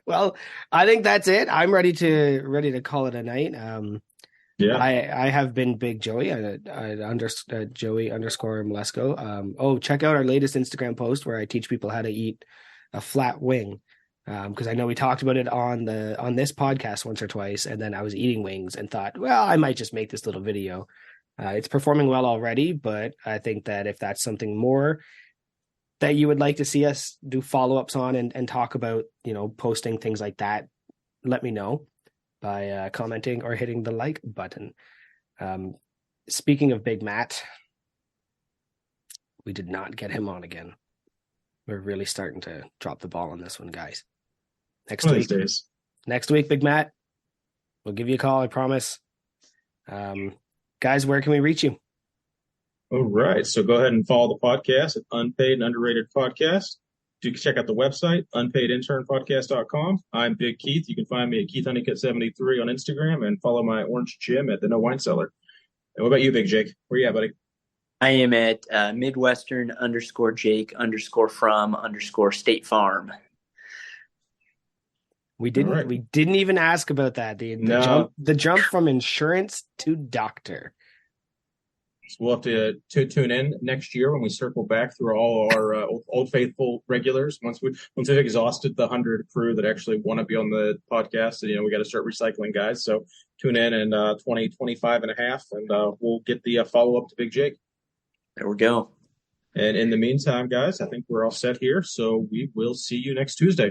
Well, I think that's it. I'm ready to call it a night. Yeah. I have been Big Joey, Joey underscore Mlesko. Check out our latest Instagram post where I teach people how to eat a flat wing. Because I know we talked about it on this podcast once or twice, and then I was eating wings and thought, well, I might just make this little video. It's performing well already, but I think that if that's something more that you would like to see us do follow-ups on and talk about, posting things like that, let me know by commenting or hitting the like button. Speaking of Big Matt, we did not get him on again. We're really starting to drop the ball on this one, guys. Next week, Big Matt, we'll give you a call, I promise. Guys, where can we reach you? All right. So go ahead and follow the podcast at Unpaid and Underrated Podcast. You can check out the website, unpaidinternpodcast.com. I'm Big Keith. You can find me at KeithHoneycutt73 on Instagram and follow my Orange Gym at the No Wine Cellar. And what about you, Big Jake? Where you at, buddy? I am at Midwestern_Jake_from_State Farm. All right. We didn't even ask about that. The jump from insurance to doctor. So we'll have to tune in next year when we circle back through all our old faithful regulars. Once we've exhausted the 100 crew that actually want to be on the podcast, and we got to start recycling guys. So tune in 2025 and a half, and we'll get the follow up to Big Jake. There we go. And in the meantime, guys, I think we're all set here. So we will see you next Tuesday.